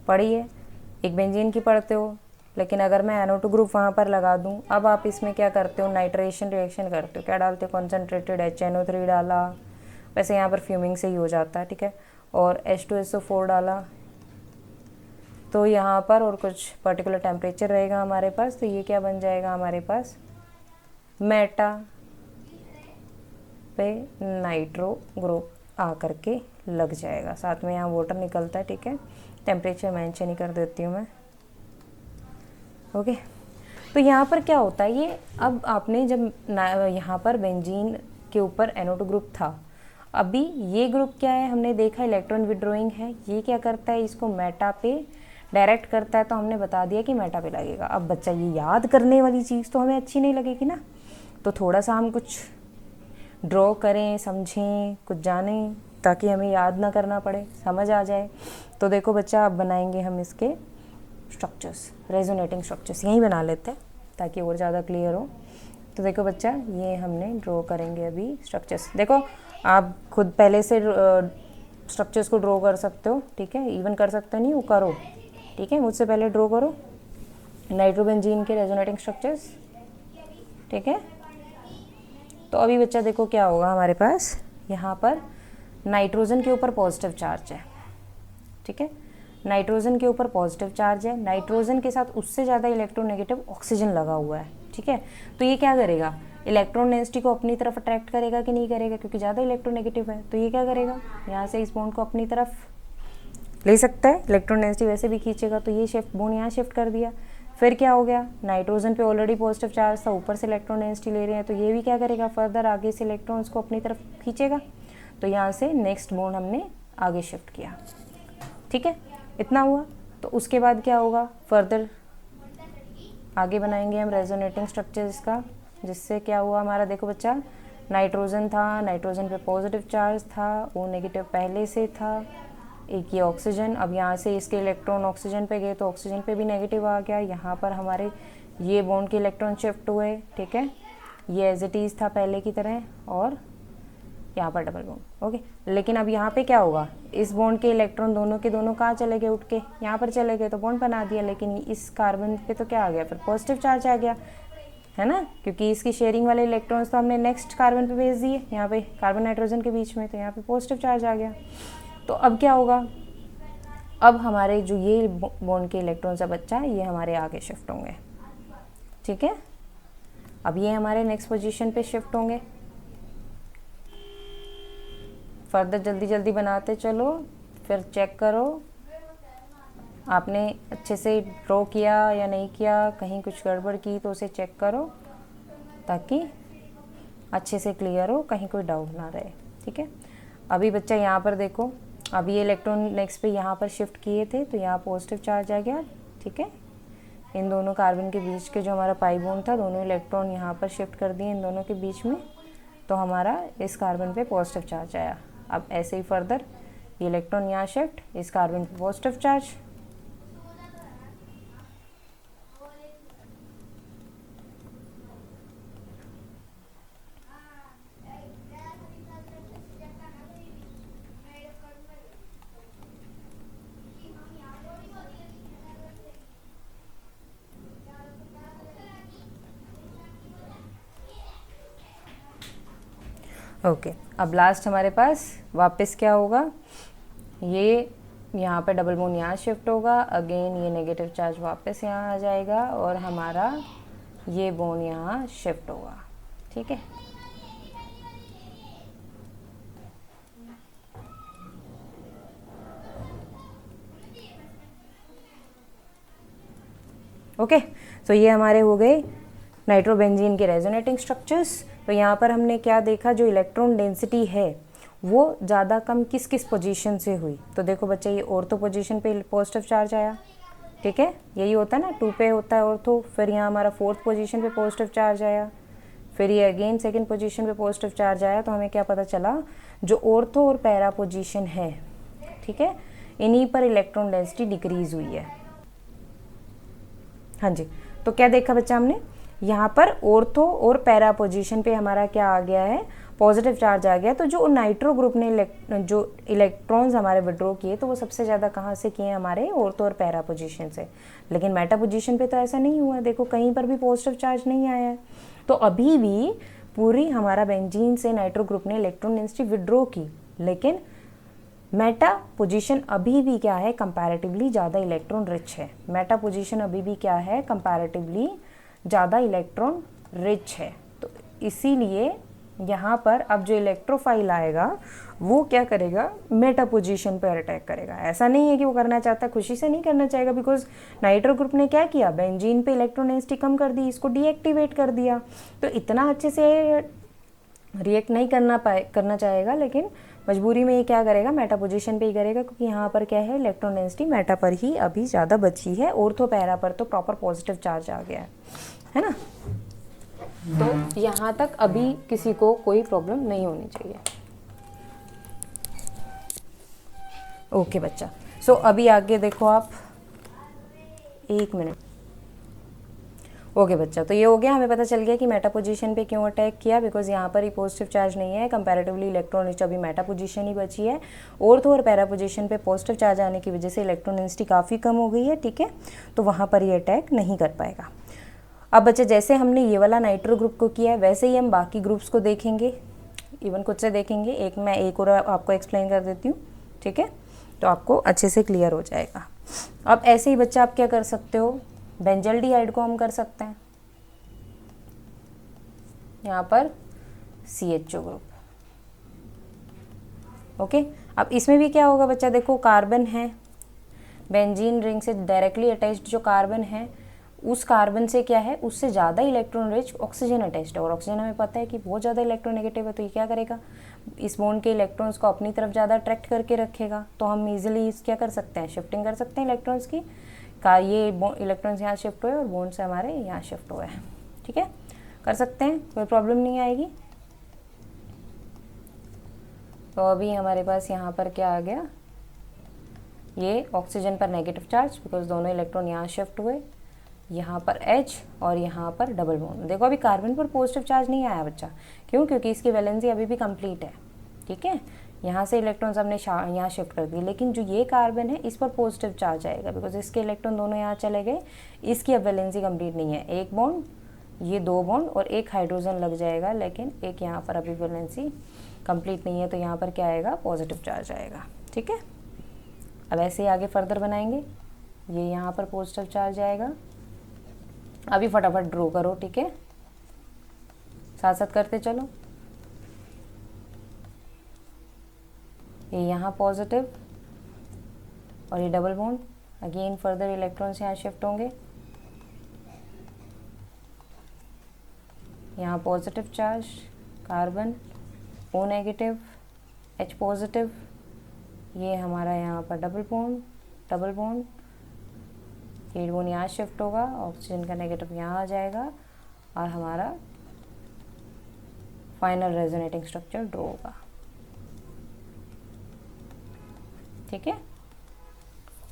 पढ़ी है, एक बेंजीन की पढ़ते हो। लेकिन अगर मैं NO2 ग्रुप वहाँ पर लगा दूँ, अब आप इसमें क्या करते हो, नाइट्रेशन रिएक्शन करते हो, क्या डालते हो, कॉन्सेंट्रेटेड HNO3 डाला, वैसे यहाँ पर फ्यूमिंग से ही हो जाता है, ठीक है, और H2SO4 डाला, तो यहाँ पर और कुछ पर्टिकुलर टेम्परेचर रहेगा हमारे पास, तो ये क्या बन जाएगा हमारे पास, मेटा पे नाइट्रो ग्रुप आ करके लग जाएगा, साथ में यहाँ वाटर निकलता है, ठीक है, टेम्परेचर मेंशन ही कर देती हूँ मैं, ओके। तो यहाँ पर क्या होता है, ये अब आपने जब यहाँ पर बेंजीन के ऊपर NO2 ग्रुप था, अभी ये ग्रुप क्या है, हमने देखा इलेक्ट्रॉन विड्रॉइंग है, ये क्या करता है, इसको मेटा पे डायरेक्ट करता है, तो हमने बता दिया कि मेटा पे लगेगा। अब बच्चा ये याद करने वाली चीज़ तो हमें अच्छी नहीं लगेगी ना, तो थोड़ा सा हम कुछ ड्रॉ करें, समझें, कुछ जानें, ताकि हमें याद ना करना पड़े, समझ आ जाए। तो देखो बच्चा, अब बनाएंगे हम इसके स्ट्रक्चर्स, रेजोनेटिंग स्ट्रक्चर्स यहीं बना लेते हैं ताकि और ज़्यादा क्लियर हो। तो देखो बच्चा, ये हमने ड्रॉ करेंगे अभी स्ट्रक्चर्स। देखो आप खुद पहले से स्ट्रक्चर्स को ड्रॉ कर सकते हो, ठीक है, इवन कर सकते नहीं वो करो, ठीक है, मुझसे पहले ड्रॉ करो नाइट्रोबेंजीन के रेजोनेटिंग स्ट्रक्चर्स, ठीक है। तो अभी बच्चा देखो क्या होगा हमारे पास, यहाँ पर नाइट्रोजन के ऊपर पॉजिटिव चार्ज है, ठीक है, नाइट्रोजन के ऊपर पॉजिटिव चार्ज है, नाइट्रोजन के साथ उससे ज़्यादा इलेक्ट्रोनेगेटिव ऑक्सीजन लगा हुआ है, ठीक है। तो ये क्या करेगा, इलेक्ट्रॉन डेंसिटी को अपनी तरफ अट्रैक्ट करेगा कि नहीं करेगा, क्योंकि ज़्यादा इलेक्ट्रोनेगेटिव है, तो ये क्या करेगा, यहाँ से इस बॉन्ड को अपनी तरफ ले सकता है, इलेक्ट्रॉन डेंसिटी वैसे भी खींचेगा, तो ये शिफ्ट बॉन्ड यहाँ शिफ्ट कर दिया। फिर क्या हो गया, नाइट्रोजन पे ऑलरेडी पॉजिटिव चार्ज था, ऊपर से इलेक्ट्रॉन डेंसिटी ले रहे हैं, तो ये भी क्या करेगा, फर्दर आगे से इलेक्ट्रॉन्स को अपनी तरफ खींचेगा, तो यहाँ से नेक्स्ट बॉन्ड हमने आगे शिफ्ट किया, ठीक है, इतना हुआ। तो उसके बाद क्या होगा, फर्दर आगे बनाएंगे हम रेजोनेटिंग स्ट्रक्चर्स का, जिससे क्या हुआ हमारा, देखो बच्चा, नाइट्रोजन था, नाइट्रोजन पे पॉजिटिव चार्ज था, वो नेगेटिव पहले से था, एक ये ऑक्सीजन, अब यहाँ से इसके इलेक्ट्रॉन ऑक्सीजन पे गए तो ऑक्सीजन पे भी नेगेटिव आ गया, यहाँ पर हमारे ये बॉन्ड के इलेक्ट्रॉन शिफ्ट हुए, ठीक है, ये एज इट इज़ था पहले की तरह, और यहाँ पर डबल बॉन्ड, ओके। लेकिन अब यहाँ पे क्या होगा, इस बॉन्ड के इलेक्ट्रॉन दोनों के दोनों कहाँ चले गए, उठ के यहाँ पर चले गए, तो बॉन्ड बना दिया, लेकिन इस कार्बन पे तो क्या आ गया, फिर पॉजिटिव चार्ज आ गया, है ना, क्योंकि इसकी शेयरिंग वाले इलेक्ट्रॉन्स तो हमने नेक्स्ट कार्बन पे भेज दिए, यहाँ पे कार्बन नाइट्रोजन के बीच में, तो यहाँ पे पॉजिटिव चार्ज आ गया। तो अब क्या होगा, अब हमारे जो ये बॉन्ड के इलेक्ट्रॉन्स है बच्चा, ये हमारे आगे शिफ्ट होंगे, ठीक है, अब ये हमारे नेक्स्ट पोजीशन पे शिफ्ट होंगे। फर्दर जल्दी जल्दी बनाते चलो, फिर चेक करो आपने अच्छे से ड्रॉ किया या नहीं किया, कहीं कुछ गड़बड़ की तो उसे चेक करो, ताकि अच्छे से क्लियर हो, कहीं कोई डाउट ना रहे, ठीक है। अभी बच्चा यहाँ पर देखो, अभी ये इलेक्ट्रॉन नेक्स्ट पे यहाँ पर शिफ्ट किए थे, तो यहाँ पॉजिटिव चार्ज आ गया, ठीक है, इन दोनों कार्बन के बीच के जो हमारा पाई बॉन्ड था, दोनों इलेक्ट्रॉन यहाँ पर शिफ्ट कर दिए इन दोनों के बीच में, तो हमारा इस कार्बन पे पॉजिटिव चार्ज आया। अब ऐसे ही फर्दर ये इलेक्ट्रॉन यहाँ शिफ्ट, इस कार्बन पे पॉजिटिव चार्ज, ओके। अब लास्ट हमारे पास वापस क्या होगा, ये यहाँ पे डबल बॉन्ड यहाँ शिफ्ट होगा, अगेन ये नेगेटिव चार्ज वापस यहाँ आ जाएगा, और हमारा ये बॉन्ड यहाँ शिफ्ट होगा, ठीक है। ओके, तो ये हमारे हो गए नाइट्रोबेंजीन के रेजोनेटिंग स्ट्रक्चर्स। तो यहाँ पर हमने क्या देखा, जो इलेक्ट्रॉन डेंसिटी है वो ज़्यादा कम किस किस पोजीशन से हुई। तो देखो बच्चे, ये ऑर्थो पोजीशन पे पॉजिटिव चार्ज आया, ठीक है, यही होता है ना, 2 पे होता है ऑर्थो। फिर यहाँ हमारा 4th पोजीशन पे पॉजिटिव चार्ज आया, फिर ये अगेन 2nd पोजीशन पे पॉजिटिव चार्ज आया। तो हमें क्या पता चला, जो ऑर्थो और पैरा पोजीशन है, ठीक है, इन्हीं पर इलेक्ट्रॉन डेंसिटी डिक्रीज हुई है, हाँ जी, तो क्या देखा बच्चा हमने, यहाँ पर ऑर्थो और पैरा पोजीशन पे हमारा क्या आ गया है, पॉजिटिव चार्ज आ गया। तो जो नाइट्रो ग्रुप ने जो इलेक्ट्रॉन्स हमारे विड्रॉ किए तो वो सबसे ज़्यादा कहाँ से किए, हमारे ऑर्थो और पैरा पोजीशन से। लेकिन मेटा पोजीशन पे तो ऐसा नहीं हुआ, देखो कहीं पर भी पॉजिटिव चार्ज नहीं आया है। तो अभी भी पूरी हमारा बेंजीन से नाइट्रो ग्रुप ने इलेक्ट्रॉन डेंसिटी विड्रॉ की, लेकिन मेटा पोजीशन अभी भी क्या है, कंपैरेटिवली ज़्यादा इलेक्ट्रॉन रिच है। मेटा पोजीशन अभी भी क्या है, कंपैरेटिवली ज़्यादा इलेक्ट्रॉन रिच है। तो इसीलिए यहाँ पर अब जो इलेक्ट्रोफाइल आएगा वो क्या करेगा, मेटा पोजीशन पर अटैक करेगा। ऐसा नहीं है कि वो करना चाहता है, खुशी से नहीं करना चाहेगा, बिकॉज नाइट्रो ग्रुप ने क्या किया, बेंजीन पे इलेक्ट्रॉन डेंसिटी कम कर दी, इसको डीएक्टिवेट कर दिया। तो इतना अच्छे से रिएक्ट नहीं करना चाहेगा, लेकिन मजबूरी में ये क्या करेगा, मेटा पोजीशन पे ही करेगा, क्योंकि यहाँ पर क्या है, इलेक्ट्रॉन डेंसिटी मेटा पर ही अभी ज़्यादा बची है, ऑर्थो पैरा पर तो प्रॉपर पॉजिटिव चार्ज आ गया है ना। तो यहाँ तक अभी किसी को कोई प्रॉब्लम नहीं होनी चाहिए। ओके बच्चा, सो अभी आगे देखो आप, 1 मिनट। ओके बच्चा, तो ये हो गया, हमें पता चल गया कि मेटा पोजीशन पे क्यों अटैक किया, बिकॉज यहाँ पर ही पॉजिटिव चार्ज नहीं है, कंपैरेटिवली इलेक्ट्रॉन रिच अभी मेटा पोजीशन ही बची है। ऑर्थो और पैरा पोजीशन पे पॉजिटिव चार्ज आने की वजह से इलेक्ट्रॉन डेंसिटी काफ़ी कम हो गई है, ठीक है, तो वहाँ पर ये अटैक नहीं कर पाएगा। अब बच्चे जैसे हमने ये वाला नाइट्रो ग्रुप को किया है, वैसे ही हम बाकी ग्रुप्स को देखेंगे, इवन खुद से देखेंगे। मैं एक और आपको एक्सप्लेन कर देती हूँ, ठीक है, तो आपको अच्छे से क्लियर हो जाएगा। अब ऐसे ही बच्चा आप क्या कर सकते हो, बेंजल्डिहाइड को हम कर सकते हैं, यहाँ पर CHO ग्रुप। ओके, अब इसमें भी क्या होगा बच्चा, देखो कार्बन है, बेंजीन रिंग से डायरेक्टली अटैच्ड जो कार्बन है, उस कार्बन से क्या है, उससे ज़्यादा इलेक्ट्रॉन रिच ऑक्सीजन अटैच्ड है, और ऑक्सीजन हमें पता है कि बहुत ज़्यादा इलेक्ट्रोनेगेटिव है। तो ये क्या करेगा, इस बॉन्ड के इलेक्ट्रॉन्स को अपनी तरफ ज़्यादा अट्रैक्ट करके रखेगा। तो हम इजीली क्या कर सकते हैं, शिफ्टिंग कर सकते हैं इलेक्ट्रॉन्स की, ये इलेक्ट्रॉन्स यहाँ शिफ्ट हुए और बॉन्ड से हमारे यहाँ शिफ्ट हुए हैं, ठीक है, कर सकते हैं, कोई प्रॉब्लम नहीं आएगी। तो अभी हमारे पास यहाँ पर क्या आ गया, ये ऑक्सीजन पर नेगेटिव चार्ज, बिकॉज दोनों इलेक्ट्रॉन यहाँ शिफ्ट हुए, यहाँ पर H और यहाँ पर डबल बॉन्ड। देखो अभी कार्बन पर पॉजिटिव चार्ज नहीं आया बच्चा, क्यों, क्योंकि इसकी वैलेंसी अभी भी कंप्लीट है, ठीक है, यहाँ से इलेक्ट्रॉन्स हमने यहाँ शिफ्ट कर दिए, लेकिन जो ये कार्बन है इस पर पॉजिटिव चार्ज आएगा, बिकॉज इसके इलेक्ट्रॉन दोनों यहाँ चले गए, इसकी अब वैलेंसी कंप्लीट नहीं है, एक बॉन्ड, ये 2 बॉन्ड और एक हाइड्रोजन लग जाएगा, लेकिन एक यहाँ पर अभी वैलेंसी कंप्लीट नहीं है, तो यहाँ पर क्या आएगा, पॉजिटिव चार्ज आएगा, ठीक है। अब ऐसे ही आगे फर्दर बनाएंगे, ये यहाँ पर पॉजिटिव चार्ज आएगा। अभी फटाफट ड्रॉ करो, ठीक है, साथ साथ करते चलो। ये यहाँ पॉजिटिव और ये double bond, again further electrons यहाँ शिफ्ट होंगे, यहाँ positive charge carbon, O negative, H positive, ये हमारा यहाँ पर डबल बॉन्ड, ये बॉन्ड यहाँ शिफ्ट होगा, ऑक्सीजन का नेगेटिव यहाँ आ जाएगा और हमारा फाइनल रेजोनेटिंग स्ट्रक्चर ड्रॉ होगा, ठीक है।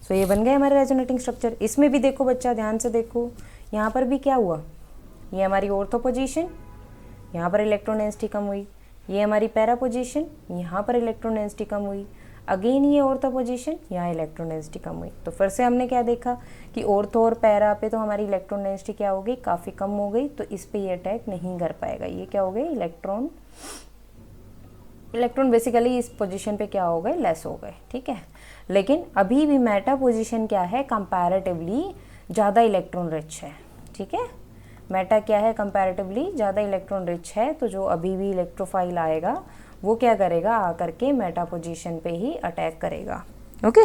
सो ये बन गए हमारे रेजोनेटिंग स्ट्रक्चर। इसमें भी देखो बच्चा, ध्यान से देखो, यहाँ पर भी क्या हुआ, ये हमारी ऑर्थो पोजीशन, यहाँ पर इलेक्ट्रॉन डेंसिटी कम हुई, ये हमारी पैरा पोजीशन, यहाँ पर इलेक्ट्रॉन डेंसिटी कम हुई, अगेन ये ऑर्थो पोजीशन, यहाँ इलेक्ट्रॉन डेंसिटी कम हुई। तो फिर से हमने क्या देखा कि ऑर्थो और पैरा पे तो हमारी इलेक्ट्रॉन डेंसिटी क्या हो गई, काफ़ी कम हो गई, तो इस पे ये अटैक नहीं कर पाएगा। ये क्या हो गई, इलेक्ट्रॉन बेसिकली इस पोजीशन पे क्या हो गए, लेस हो गए, ठीक है। लेकिन अभी भी मेटा पोजीशन क्या है, कंपैरेटिवली ज़्यादा इलेक्ट्रॉन रिच है, ठीक है। मेटा क्या है, कंपैरेटिवली ज़्यादा इलेक्ट्रॉन रिच है, तो जो अभी भी इलेक्ट्रोफाइल आएगा वो क्या करेगा, आकर के मेटा पोजीशन पे ही अटैक करेगा, ओके।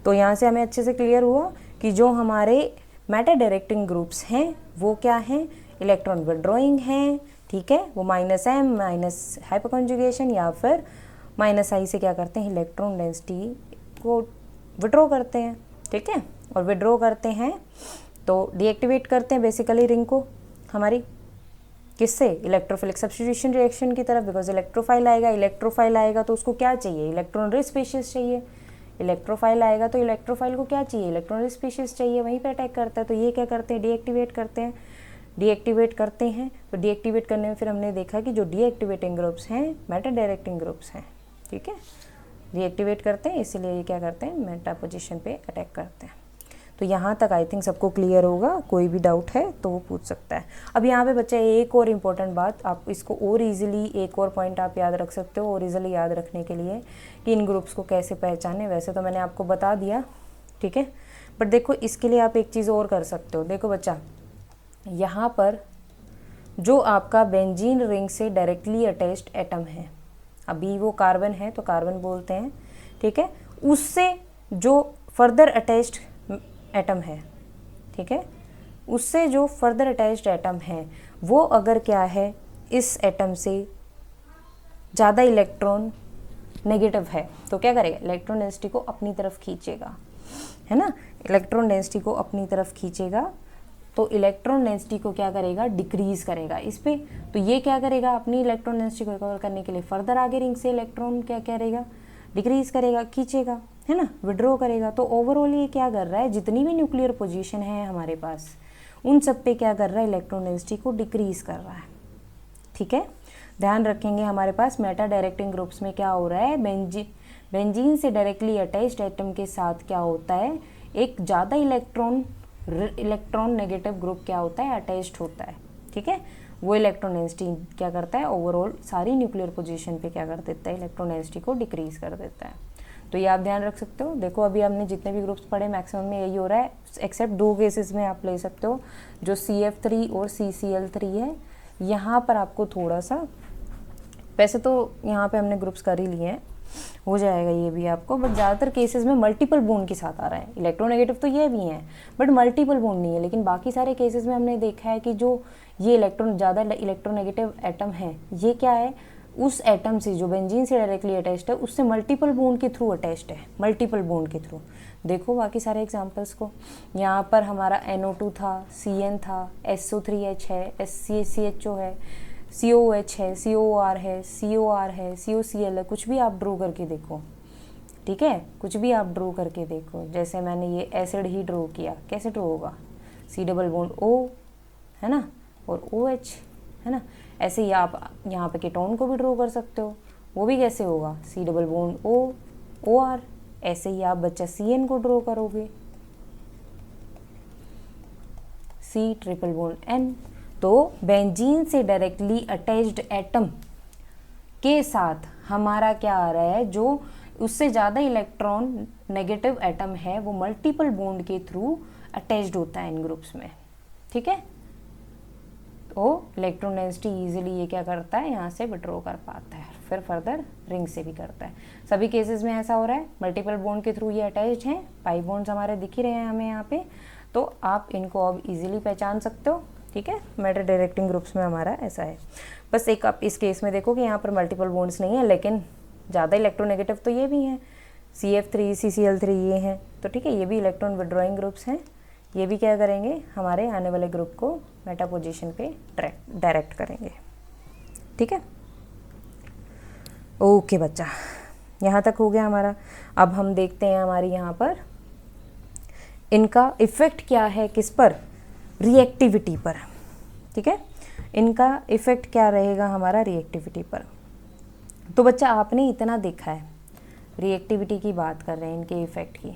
तो यहाँ से हमें अच्छे से क्लियर हुआ कि जो हमारे मेटा डायरेक्टिंग ग्रुप्स हैं वो क्या हैं, इलेक्ट्रॉन विड्रॉइंग हैं, ठीक है, वो -m माइनस हाइपरकॉन्जुगेशन या फिर -i से क्या करते हैं, इलेक्ट्रॉन डेंसिटी को विड्रॉ करते हैं, ठीक है। और विड्रॉ करते हैं तो डीएक्टिवेट करते हैं बेसिकली रिंग को हमारी, किससे, इलेक्ट्रोफिलिक सब्स्टिट्यूशन रिएक्शन की तरफ, बिकॉज इलेक्ट्रोफाइल आएगा तो उसको क्या चाहिए, इलेक्ट्रॉन रिच स्पीशीज चाहिए, इलेक्ट्रोफाइल आएगा तो इलेक्ट्रोफाइल को क्या चाहिए, इलेक्ट्रॉनिक स्पीशीज चाहिए, वहीं पे अटैक करता है। तो ये क्या करते हैं, डीएक्टिवेट करते हैं। तो डीएक्टिवेट करने में फिर हमने देखा कि जो डीएक्टिवेटिंग ग्रुप्स हैं मेटा डायरेक्टिंग ग्रुप्स हैं, ठीक है, डीएक्टिवेट करते हैं, इसीलिए ये क्या करते हैं, मेटा पोजीशन पे अटैक करते हैं। तो यहाँ तक आई थिंक सबको क्लियर होगा, कोई भी डाउट है तो वो पूछ सकता है। अब यहाँ पे बच्चा एक और इम्पॉर्टेंट बात, आप इसको और इजीली एक और पॉइंट आप याद रख सकते हो और इजीली याद रखने के लिए कि इन ग्रुप्स को कैसे पहचाने। वैसे तो मैंने आपको बता दिया, ठीक है, बट देखो इसके लिए आप एक चीज़ और कर सकते हो। देखो बच्चा, यहाँ पर जो आपका बेंजीन रिंग से डायरेक्टली अटैच्ड एटम है, अभी वो कार्बन है तो कार्बन बोलते हैं, ठीक है, उससे जो फर्दर अटैच्ड एटम है, ठीक है, उससे जो फर्दर अटैच्ड एटम है वो अगर क्या है, इस एटम से ज़्यादा इलेक्ट्रॉन नेगेटिव है तो क्या करेगा, इलेक्ट्रॉन डेंसिटी को अपनी तरफ खींचेगा, है ना, इलेक्ट्रॉन डेंसिटी को अपनी तरफ खींचेगा। तो इलेक्ट्रॉन डेंसिटी को क्या करेगा, डिक्रीज करेगा इस पे। तो ये क्या करेगा, अपनी इलेक्ट्रॉन डेंसिटी को रिकवर करने के लिए फर्दर आगे रिंग से इलेक्ट्रॉन क्या करेगा, डिक्रीज करेगा, खींचेगा, है ना, विड्रॉ करेगा। तो ओवरऑल ये क्या कर रहा है, जितनी भी न्यूक्लियर पोजीशन है हमारे पास उन सब पे क्या कर रहा है, इलेक्ट्रॉन डेंसिटी को डिक्रीज कर रहा है, ठीक है। ध्यान रखेंगे हमारे पास मेटा डायरेक्टिंग ग्रुप्स में क्या हो रहा है, बेंजीन से डायरेक्टली अटैच्ड एटम के साथ क्या होता है, एक ज़्यादा इलेक्ट्रॉन नेगेटिव ग्रुप क्या होता है, अटैच्ड होता है, ठीक है। वो इलेक्ट्रॉन डेंसिटी क्या करता है, ओवरऑल सारी न्यूक्लियर पोजीशन पे क्या कर देता है, इलेक्ट्रॉन डेंसिटी को डिक्रीज कर देता है। तो ये आप ध्यान रख सकते हो। देखो अभी हमने जितने भी ग्रुप्स पढ़े मैक्सिमम में यही हो रहा है, एक्सेप्ट 2 केसेस में आप ले सकते हो, जो CF3 और CCl3 है। यहाँ पर आपको थोड़ा सा, वैसे तो यहाँ पे हमने ग्रुप्स कर ही लिए हैं, हो जाएगा ये भी आपको, बट ज़्यादातर केसेस में मल्टीपल बॉन्ड के साथ आ रहा है। इलेक्ट्रोनेगेटिव तो ये भी हैं बट मल्टीपल बॉन्ड नहीं है। लेकिन बाकी सारे केसेस में हमने देखा है कि जो ये ज़्यादा इलेक्ट्रोनेगेटिव एटम है, ये क्या है, उस एटम से जो बेंजीन से डायरेक्टली अटैच्ड है उससे मल्टीपल बॉन्ड के थ्रू अटैच्ड है, मल्टीपल बॉन्ड के थ्रू। देखो बाकी सारे एग्जांपल्स को, यहाँ पर हमारा NO2 था, CN था, SO3H है, SCHO है, COH है, COR है, COR है, COCl है, कुछ भी आप ड्रॉ करके देखो, ठीक है, कुछ भी आप ड्रॉ करके देखो। जैसे मैंने ये एसिड ही ड्रॉ किया, कैसे ड्रॉ होगा, C डबल बॉन्ड O, है ना, और OH, है ना। ऐसे ही आप यहाँ पे कीटोन को भी ड्रॉ कर सकते हो, वो भी कैसे होगा, C double bond O, OR। ऐसे ही आप बच्चा CN को ड्रॉ करोगे, C ट्रिपल बॉन्ड N। तो बेंजीन से डायरेक्टली अटैच्ड एटम के साथ हमारा क्या आ रहा है, जो उससे ज़्यादा इलेक्ट्रॉन नेगेटिव एटम है वो मल्टीपल बॉन्ड के थ्रू अटैच्ड होता है इन ग्रुप्स में, ठीक है। तो इलेक्ट्रॉन डेंसिटी ईजिली ये क्या करता है, यहाँ से विड्रॉ कर पाता है, फिर फर्दर रिंग से भी करता है। सभी केसेस में ऐसा हो रहा है, मल्टीपल बॉन्ड के थ्रू ये अटैच्ड हैं, पाई बॉन्ड्स हमारे दिख ही रहे हैं हमें यहाँ पे। तो आप इनको अब इजीली पहचान सकते हो, ठीक है। मेटा डायरेक्टिंग ग्रुप्स में हमारा ऐसा है। बस एक आप इस केस में देखो कि यहाँ पर मल्टीपल बॉन्ड्स नहीं है, लेकिन ज़्यादा इलेक्ट्रोनेगेटिव तो ये भी हैं, CF3 CCl3 ये हैं, तो ठीक है, ये भी इलेक्ट्रॉन विड्रॉइंग ग्रुप्स हैं। ये भी क्या करेंगे, हमारे आने वाले ग्रुप को मेटा पोजीशन पे डायरेक्ट करेंगे, ठीक है। ओके बच्चा, यहाँ तक हो गया हमारा। अब हम देखते हैं हमारी यहाँ पर इनका इफ़ेक्ट क्या है, किस पर, रिएक्टिविटी पर, ठीक है। इनका इफ़ेक्ट क्या रहेगा हमारा रिएक्टिविटी पर। तो बच्चा आपने इतना देखा है, रिएक्टिविटी की बात कर रहे हैं, इनके इफ़ेक्ट की,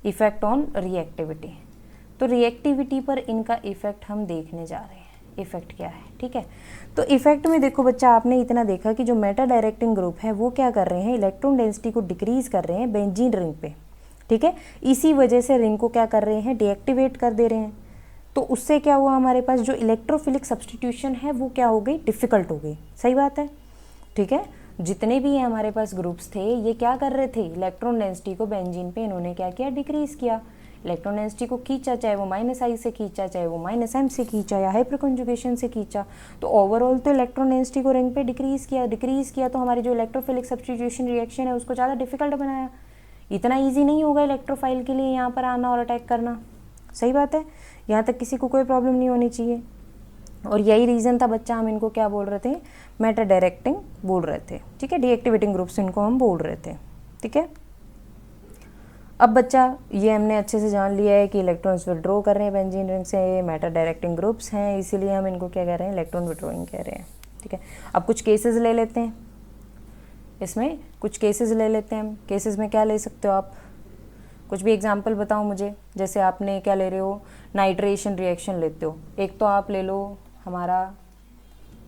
इफ़ेक्ट ऑन रिएक्टिविटी। तो रिएक्टिविटी पर इनका इफ़ेक्ट हम देखने जा रहे हैं, इफ़ेक्ट क्या है, ठीक है। तो इफ़ेक्ट में देखो बच्चा, आपने इतना देखा कि जो मेटा डायरेक्टिंग ग्रुप है वो क्या कर रहे हैं, इलेक्ट्रॉन डेंसिटी को डिक्रीज कर रहे हैं बेंजीन रिंग पे, ठीक है। इसी वजह से रिंग को क्या कर रहे हैं, डीएक्टिवेट कर दे रहे हैं। तो उससे क्या हुआ, हमारे पास जो इलेक्ट्रोफिलिक सब्सटीट्यूशन है वो क्या हो गई, डिफ़िकल्ट हो गई। सही बात है, ठीक है। जितने भी हमारे पास ग्रुप्स थे ये क्या कर रहे थे, इलेक्ट्रॉन डेंसिटी को बेंजीन पे इन्होंने क्या किया, डिक्रीज किया, इलेक्ट्रॉन डेंसिटी को खींचा, चाहे वो -I से खींचा, चाहे वो -M से खींचा, या हाइपर कंजुगेशन से खींचा। तो ओवरऑल तो इलेक्ट्रॉन डेंसिटी को रिंग पे डिक्रीज किया तो हमारी जो इलेक्ट्रोफिलिक सब्सटीट्यूशन रिएक्शन है उसको ज़्यादा डिफिकल्ट बनाया। इतना ईजी नहीं होगा इलेक्ट्रोफाइल के लिए यहाँ पर आना और अटैक करना। सही बात है, यहाँ तक किसी को कोई प्रॉब्लम नहीं होनी चाहिए। और यही रीज़न था बच्चा, हम इनको क्या बोल रहे थे, मेटा डायरेक्टिंग बोल रहे थे, ठीक है। डीएक्टिवेटिंग ग्रुप्स इनको हम बोल रहे थे, ठीक है। अब बच्चा ये हमने अच्छे से जान लिया है कि इलेक्ट्रॉन्स विड्रॉ कर रहे हैं बेंजीन रिंग से, मैटर डायरेक्टिंग ग्रुप्स हैं, इसीलिए हम इनको क्या कह रहे हैं, इलेक्ट्रॉन विड्रॉइंग कह रहे हैं। ठीक है, अब कुछ केसेस ले लेते हैं, इसमें कुछ केसेस ले लेते हैं हम। केसेस में क्या ले सकते हो आप, कुछ भी एग्जांपल बताओ मुझे। जैसे आपने क्या ले रहे हो, नाइट्रेशन रिएक्शन लेते हो, एक तो आप ले लो हमारा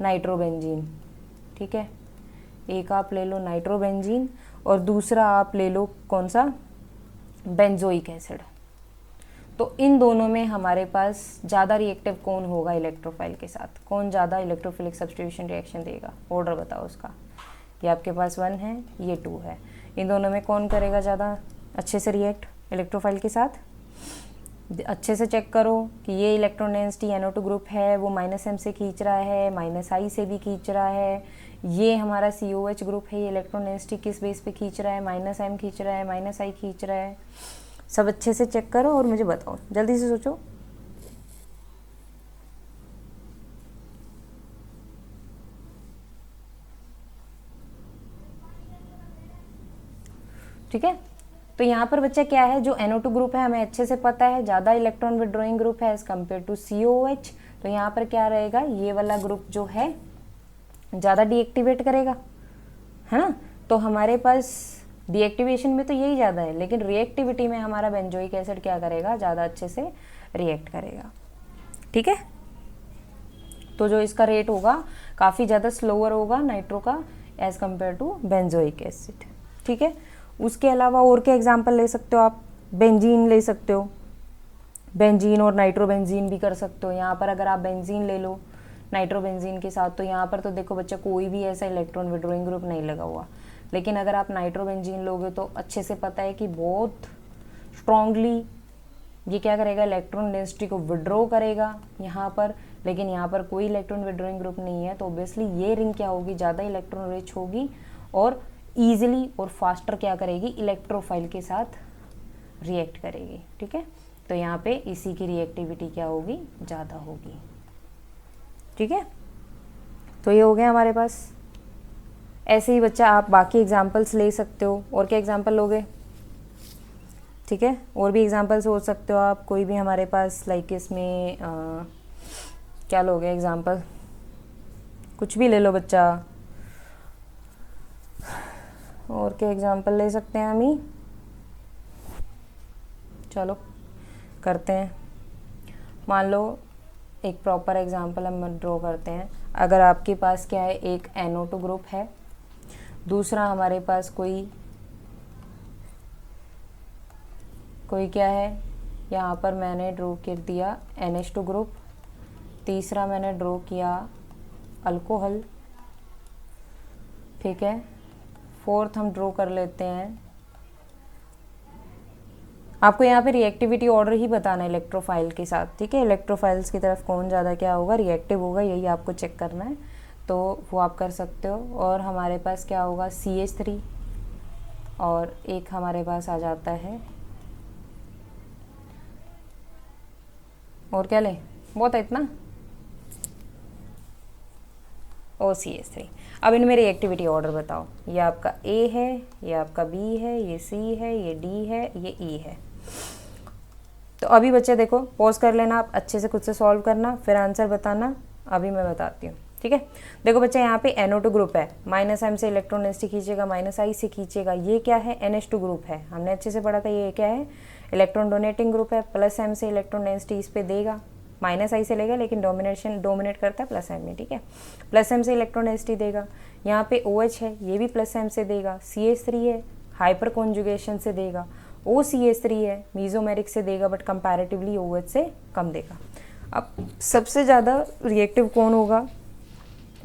नाइट्रोबेंजीन, ठीक है, एक आप ले लो नाइट्रोबेंजीन और दूसरा आप ले लो कौन सा, बेंजोइक एसिड। तो इन दोनों में हमारे पास ज़्यादा रिएक्टिव कौन होगा इलेक्ट्रोफाइल के साथ, कौन ज़्यादा इलेक्ट्रोफिलिक सब्स्टिट्यूशन रिएक्शन देगा, ऑर्डर बताओ उसका। ये आपके पास 1 है, ये 2 है, इन दोनों में कौन करेगा ज़्यादा अच्छे से रिएक्ट इलेक्ट्रोफाइल के साथ। अच्छे से चेक करो कि ये इलेक्ट्रॉन डेंसिटी NO2 ग्रुप है वो -m से खींच रहा है, -I से भी खींच रहा है। ये हमारा COH ग्रुप है, ये इलेक्ट्रॉन डेंसिटी किस बेस पे खींच रहा है, -m खींच रहा है, -I खींच रहा है। सब अच्छे से चेक करो और मुझे बताओ, जल्दी से सोचो। ठीक है, तो यहाँ पर बच्चा क्या है, जो NO2 ग्रुप है हमें अच्छे से पता है ज़्यादा इलेक्ट्रॉन विड्रॉइंग ग्रुप है एज कम्पेयर टू COH। तो यहाँ पर क्या रहेगा, ये वाला ग्रुप जो है ज़्यादा डीएक्टिवेट करेगा, है ना। तो हमारे पास डीएक्टिवेशन में तो यही ज़्यादा है, लेकिन रिएक्टिविटी में हमारा बेंजोइक एसिड क्या करेगा, ज़्यादा अच्छे से रिएक्ट करेगा। ठीक है, तो जो इसका रेट होगा काफ़ी ज़्यादा स्लोअर होगा नाइट्रो का as compare to benzoic acid. ठीक है, उसके अलावा और क्या एग्जाम्पल ले सकते हो आप, बेंजीन ले सकते हो, बेंजीन और नाइट्रोबेंजीन भी कर सकते हो। यहाँ पर अगर आप बेंजीन ले लो नाइट्रोबेंजीन के साथ, तो यहाँ पर तो देखो बच्चा कोई भी ऐसा इलेक्ट्रॉन विड्रॉइंग ग्रुप नहीं लगा हुआ, लेकिन अगर आप नाइट्रोबेंजीन लोगे तो अच्छे से पता है कि बहुत स्ट्रांगली ये क्या करेगा, इलेक्ट्रॉन डेंसिटी को विड्रॉ करेगा यहाँ पर, लेकिन यहाँ पर कोई इलेक्ट्रॉन विड्रॉइंग ग्रुप नहीं है। तो ऑब्वियसली ये रिंग क्या होगी, ज़्यादा इलेक्ट्रॉन रिच होगी और ईजिली और फास्टर क्या करेगी, इलेक्ट्रोफाइल के साथ रिएक्ट करेगी। ठीक है, तो यहाँ पे इसी की रिएक्टिविटी क्या होगी, ज़्यादा होगी। ठीक है, तो ये हो गया हमारे पास। ऐसे ही बच्चा आप बाकी एग्जाम्पल्स ले सकते हो। और क्या एग्जाम्पल लोगे, ठीक है, और भी एग्जाम्पल्स हो सकते हो आप, कोई भी हमारे पास लाइक इसमें क्या लोगे एग्जाम्पल, कुछ भी ले लो बच्चा। और क्या एग्जाम्पल ले सकते हैं हम ही, चलो करते हैं। मान लो एक प्रॉपर एग्जाम्पल हम ड्रॉ करते हैं। अगर आपके पास क्या है, एक NO2 ग्रुप है, दूसरा हमारे पास कोई क्या है, यहाँ पर मैंने ड्रॉ कर दिया NH2 ग्रुप, तीसरा मैंने ड्रॉ किया अल्कोहल, ठीक है, फोर्थ हम ड्रॉ कर लेते हैं। आपको यहाँ पे रिएक्टिविटी ऑर्डर ही बताना है इलेक्ट्रोफाइल के साथ। ठीक है, इलेक्ट्रोफाइल्स की तरफ कौन ज़्यादा क्या होगा, रिएक्टिव होगा, यही आपको चेक करना है, तो वो आप कर सकते हो। और हमारे पास क्या होगा, CH3 और एक हमारे पास आ जाता है, और क्या ले, बहुत है इतना, OCH3। अब इनमें रिएक्टिविटी ऑर्डर बताओ, ये आपका A है, ये आपका B है, ये C है, ये D है, ये E है। तो अभी बच्चे देखो, पॉज कर लेना, आप अच्छे से खुद से सॉल्व करना, फिर आंसर बताना। अभी मैं बताती हूँ। ठीक है, देखो बच्चा यहाँ पे NO2 ग्रुप है, -m से इलेक्ट्रॉन डेंसिटी खींचेगा, -I से खींचेगा। ये क्या है, NH2 ग्रुप है, हमने अच्छे से पढ़ा था। ये क्या है, इलेक्ट्रॉन डोनेटिंग ग्रुप है, +m से इलेक्ट्रॉन डेंसिटी इस पे देगा, -I से लेगा, लेकिन डोमिनेट करता है +m में। ठीक है, +m से इलेक्ट्रॉन डेंसिटी देगा। यहाँ पे OH है, ये भी +m से देगा। CH3 है, हाइपर कॉन्जुगेशन से देगा। OCH3 है, मीजोमेरिक से देगा, बट कंपैरेटिवली OH से कम देगा। अब सबसे ज़्यादा रिएक्टिव कौन होगा,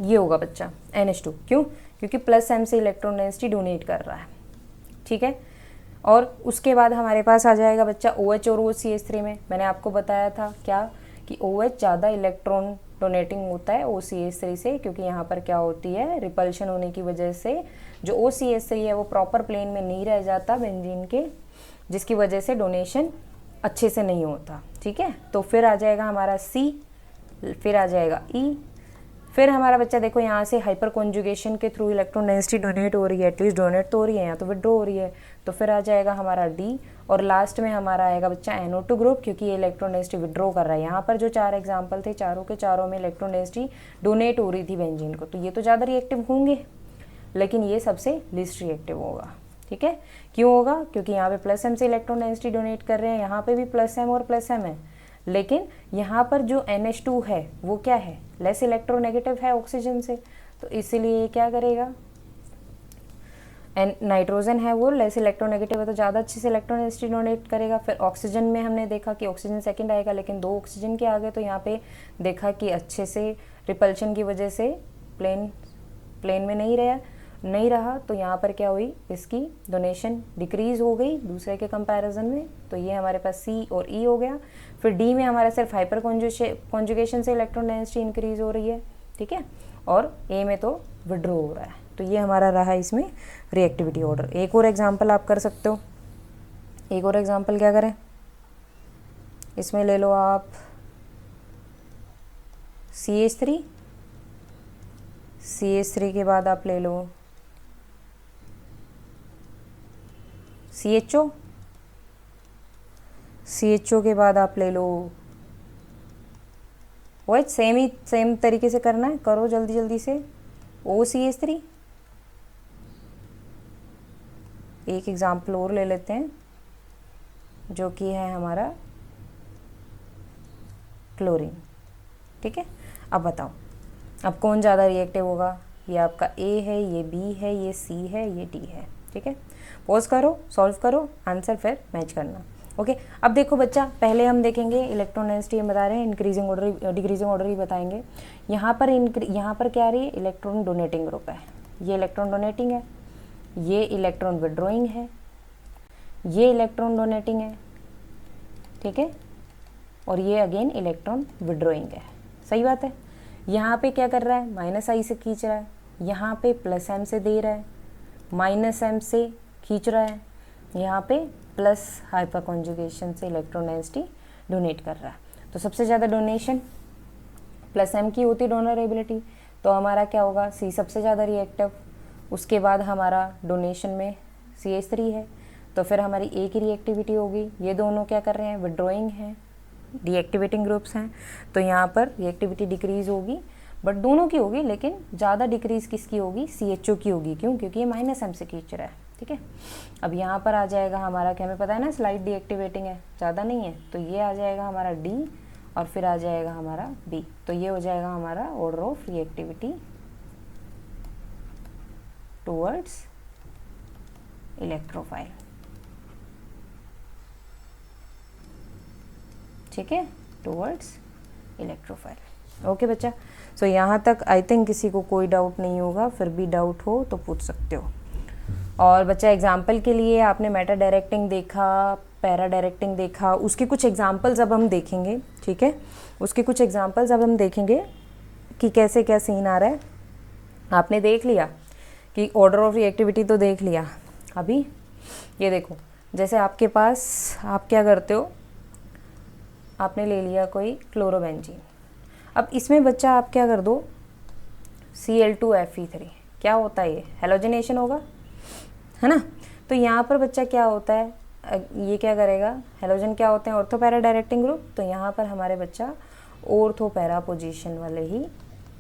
ये होगा बच्चा NH2। क्यों, क्योंकि +m से इलेक्ट्रॉन डेंसिटी डोनेट कर रहा है। ठीक है, और उसके बाद हमारे पास आ जाएगा बच्चा OH और OCH3 में मैंने आपको बताया था क्या, कि OH ज़्यादा इलेक्ट्रॉन डोनेटिंग होता है OCH3 से, क्योंकि यहाँ पर क्या होती है, रिपल्शन होने की वजह से जो OCH3 है वो प्रॉपर प्लेन में नहीं रह जाता बेंजीन के, जिसकी वजह से डोनेशन अच्छे से नहीं होता। ठीक है, तो फिर आ जाएगा हमारा C, फिर आ जाएगा E, फिर हमारा बच्चा देखो यहाँ से हाइपर कॉन्जुगेशन के थ्रू इलेक्ट्रॉन डेंसिटी डोनेट हो रही है, एटलीस्ट डोनेट तो हो रही है, यहाँ तो विड्रॉ हो रही है, तो फिर आ जाएगा हमारा डी। और लास्ट में हमारा आएगा बच्चा NO2 ग्रुप, क्योंकि ये इलेक्ट्रॉन डेंसिटी विड्रॉ कर रहा है। यहाँ पर जो 4 एग्जाम्पल थे, चारों के चारों में इलेक्ट्रॉन डेंसिटी डोनेट हो रही थी बेंजीन को, तो ये तो ज़्यादा रिएक्टिव होंगे, लेकिन ये सबसे लिस्ट रिएक्टिव होगा। ठीक है, क्यों होगा? क्योंकि यहाँ पे प्लस एम से इलेक्ट्रॉन डेंसिटी डोनेट कर रहे हैं, यहाँ पे भी प्लस एम और प्लस एम है, लेकिन यहाँ पर जो NH2 है वो क्या है? लेस इलेक्ट्रोनेगेटिव है ऑक्सीजन से, तो इसीलिए ये क्या करेगा? नाइट्रोजन है वो लेस इलेक्ट्रोनेगेटिव है, तो ज़्यादा अच्छे से इलेक्ट्रॉन डेंसिटी डोनेट करेगा। फिर ऑक्सीजन में हमने देखा कि ऑक्सीजन सेकंड आएगा, लेकिन 2 ऑक्सीजन के आगे, तो यहाँ पे देखा कि अच्छे से रिपल्शन की वजह से प्लेन में नहीं रहा, तो यहाँ पर क्या हुई? इसकी डोनेशन डिक्रीज हो गई दूसरे के कंपैरिजन में, तो ये हमारे पास C और E हो गया। फिर D में हमारा सिर्फ हाइपर कॉन्जुगेशन से इलेक्ट्रॉन डेंसिटी इंक्रीज हो रही है, ठीक है, और A में तो विड्रॉ हो रहा है, तो ये हमारा रहा इसमें रिएक्टिविटी ऑर्डर। एक और एग्जाम्पल आप कर सकते हो, एक और एग्जाम्पल क्या करें, इसमें ले लो आप CH3 के बाद आप ले लो CHO के बाद आप ले लो OH। सेम तरीके से करना है, करो जल्दी जल्दी से। OCH3, एक एग्जाम्पल और ले लेते हैं जो कि है हमारा क्लोरीन। ठीक है, अब बताओ अब कौन ज़्यादा रिएक्टिव होगा? ये आपका A है, ये B है, ये C है, ये D है। ठीक है, पॉज करो, सॉल्व करो, आंसर फिर मैच करना। ओके, अब देखो बच्चा, पहले हम देखेंगे इलेक्ट्रॉन डेंसिटी, हम बता रहे हैं इंक्रीजिंग ऑर्डर डिक्रीजिंग ऑर्डर ही बताएंगे। यहाँ पर क्या आ रही है? इलेक्ट्रॉन डोनेटिंग ग्रुप है, ये इलेक्ट्रॉन डोनेटिंग है, ये इलेक्ट्रॉन विड्रॉइंग है, ये इलेक्ट्रॉन डोनेटिंग है, ठीक है, और ये अगेन इलेक्ट्रॉन विड्रॉइंग है। सही बात है। यहाँ पे क्या कर रहा है? -I से खींच रहा है, यहाँ पे +M से दे रहा है, -M से खींच रहा है, यहाँ पे प्लस हाइपर कॉन्जुगेशन से इलेक्ट्रॉन डेंसिटी डोनेट कर रहा है। तो सबसे ज़्यादा डोनेशन +M की होती डोनरेबिलिटी, तो हमारा क्या होगा? C सबसे ज़्यादा रिएक्टिव, उसके बाद हमारा डोनेशन में CH3 है, तो फिर हमारी A की रिएक्टिविटी होगी। ये दोनों क्या कर रहे हैं? विड्रॉइंग हैं, डीएक्टिवेटिंग ग्रुप्स हैं, तो यहाँ पर रिएक्टिविटी डिक्रीज होगी, बट दोनों की होगी, लेकिन ज़्यादा डिक्रीज किसकी होगी? CHO की होगी। क्यों? क्योंकि ये -M से खींच रहा है। ठीक है, अब यहाँ पर आ जाएगा हमारा, क्या हमें पता है ना, स्लाइड डीएक्टिवेटिंग है, ज़्यादा नहीं है, तो ये आ जाएगा हमारा D, और फिर आ जाएगा हमारा B, तो ये हो जाएगा हमारा order of reactivity towards electrophile. ठीक है, टूवर्ड्स इलेक्ट्रोफाइल। ओके बच्चा, सो यहाँ तक आई थिंक किसी को कोई डाउट नहीं होगा, फिर भी डाउट हो तो पूछ सकते हो। और बच्चा एग्जाम्पल के लिए आपने मेटा डायरेक्टिंग देखा, पैरा डायरेक्टिंग देखा, उसके कुछ एग्जाम्पल्स अब हम देखेंगे। ठीक है, उसके कुछ एग्जाम्पल्स अब हम देखेंगे कि कैसे क्या सीन आ रहा है। आपने देख लिया कि ऑर्डर ऑफ रिएक्टिविटी तो देख लिया। अभी ये देखो, जैसे आपके पास, आप क्या करते हो, आपने ले लिया कोई क्लोरोबेंजीन, अब इसमें बच्चा आप क्या कर दो, Cl2Fe3, क्या होता है? ये हेलोजिनेशन होगा, है ना। तो यहाँ पर बच्चा क्या होता है, ये क्या करेगा? हेलोजन क्या होते हैं? ऑर्थो पैरा डायरेक्टिंग ग्रुप, तो यहाँ पर हमारे बच्चा ऑर्थो पैरा पोजीशन वाले ही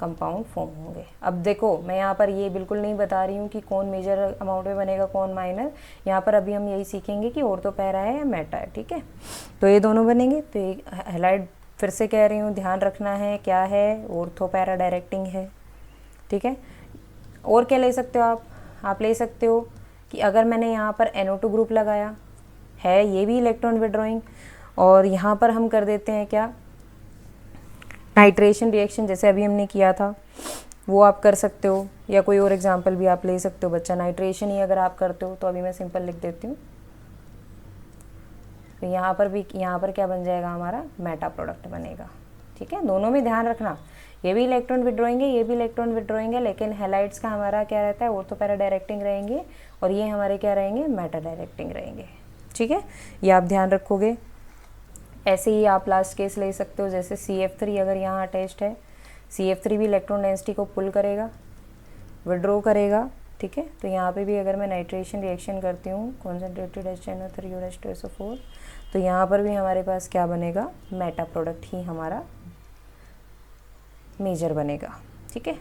कंपाउंड फॉर्म होंगे। अब देखो, मैं यहाँ पर ये बिल्कुल नहीं बता रही हूँ कि कौन मेजर अमाउंट में बनेगा, कौन माइनर, यहाँ पर अभी हम यही सीखेंगे कि ऑर्थो पैरा है या मेटा है। ठीक है, तो ये दोनों बनेंगे। तो ये हेलाइड, फिर से कह रही हूँ, ध्यान रखना है, क्या है? ऑर्थो पैरा डायरेक्टिंग है। ठीक है, और क्या ले सकते हो आप ले सकते हो कि अगर मैंने यहाँ पर NO2 ग्रुप लगाया है, ये भी इलेक्ट्रॉन विड्रॉइंग, और यहाँ पर हम कर देते हैं क्या, नाइट्रेशन रिएक्शन, जैसे अभी हमने किया था, वो आप कर सकते हो, या कोई और एग्जांपल भी आप ले सकते हो बच्चा। नाइट्रेशन ही अगर आप करते हो तो अभी मैं सिंपल लिख देती हूँ, तो यहाँ पर क्या बन जाएगा? हमारा मेटा प्रोडक्ट बनेगा। ठीक है, दोनों में ध्यान रखना, ये भी इलेक्ट्रॉन विड्रॉइंग है, ये भी इलेक्ट्रॉन विड्रॉइंग है, लेकिन हैलाइड्स का हमारा क्या रहता है? ऑर्थो पैरा डायरेक्टिंग रहेंगे, और ये हमारे क्या रहेंगे? मेटा डायरेक्टिंग रहेंगे। ठीक है, ये आप ध्यान रखोगे। ऐसे ही आप लास्ट केस ले सकते हो, जैसे CF3 अगर यहाँ अटैच्ड है, CF3 भी इलेक्ट्रॉन डेंसिटी को पुल करेगा, विड्रॉ करेगा, ठीक है। तो यहाँ पे भी अगर मैं नाइट्रेशन रिएक्शन करती हूँ कॉन्सेंट्रेटेड HNO3 तो यहाँ पर भी हमारे पास क्या बनेगा, मेटा प्रोडक्ट ही हमारा मेजर बनेगा, ठीक है।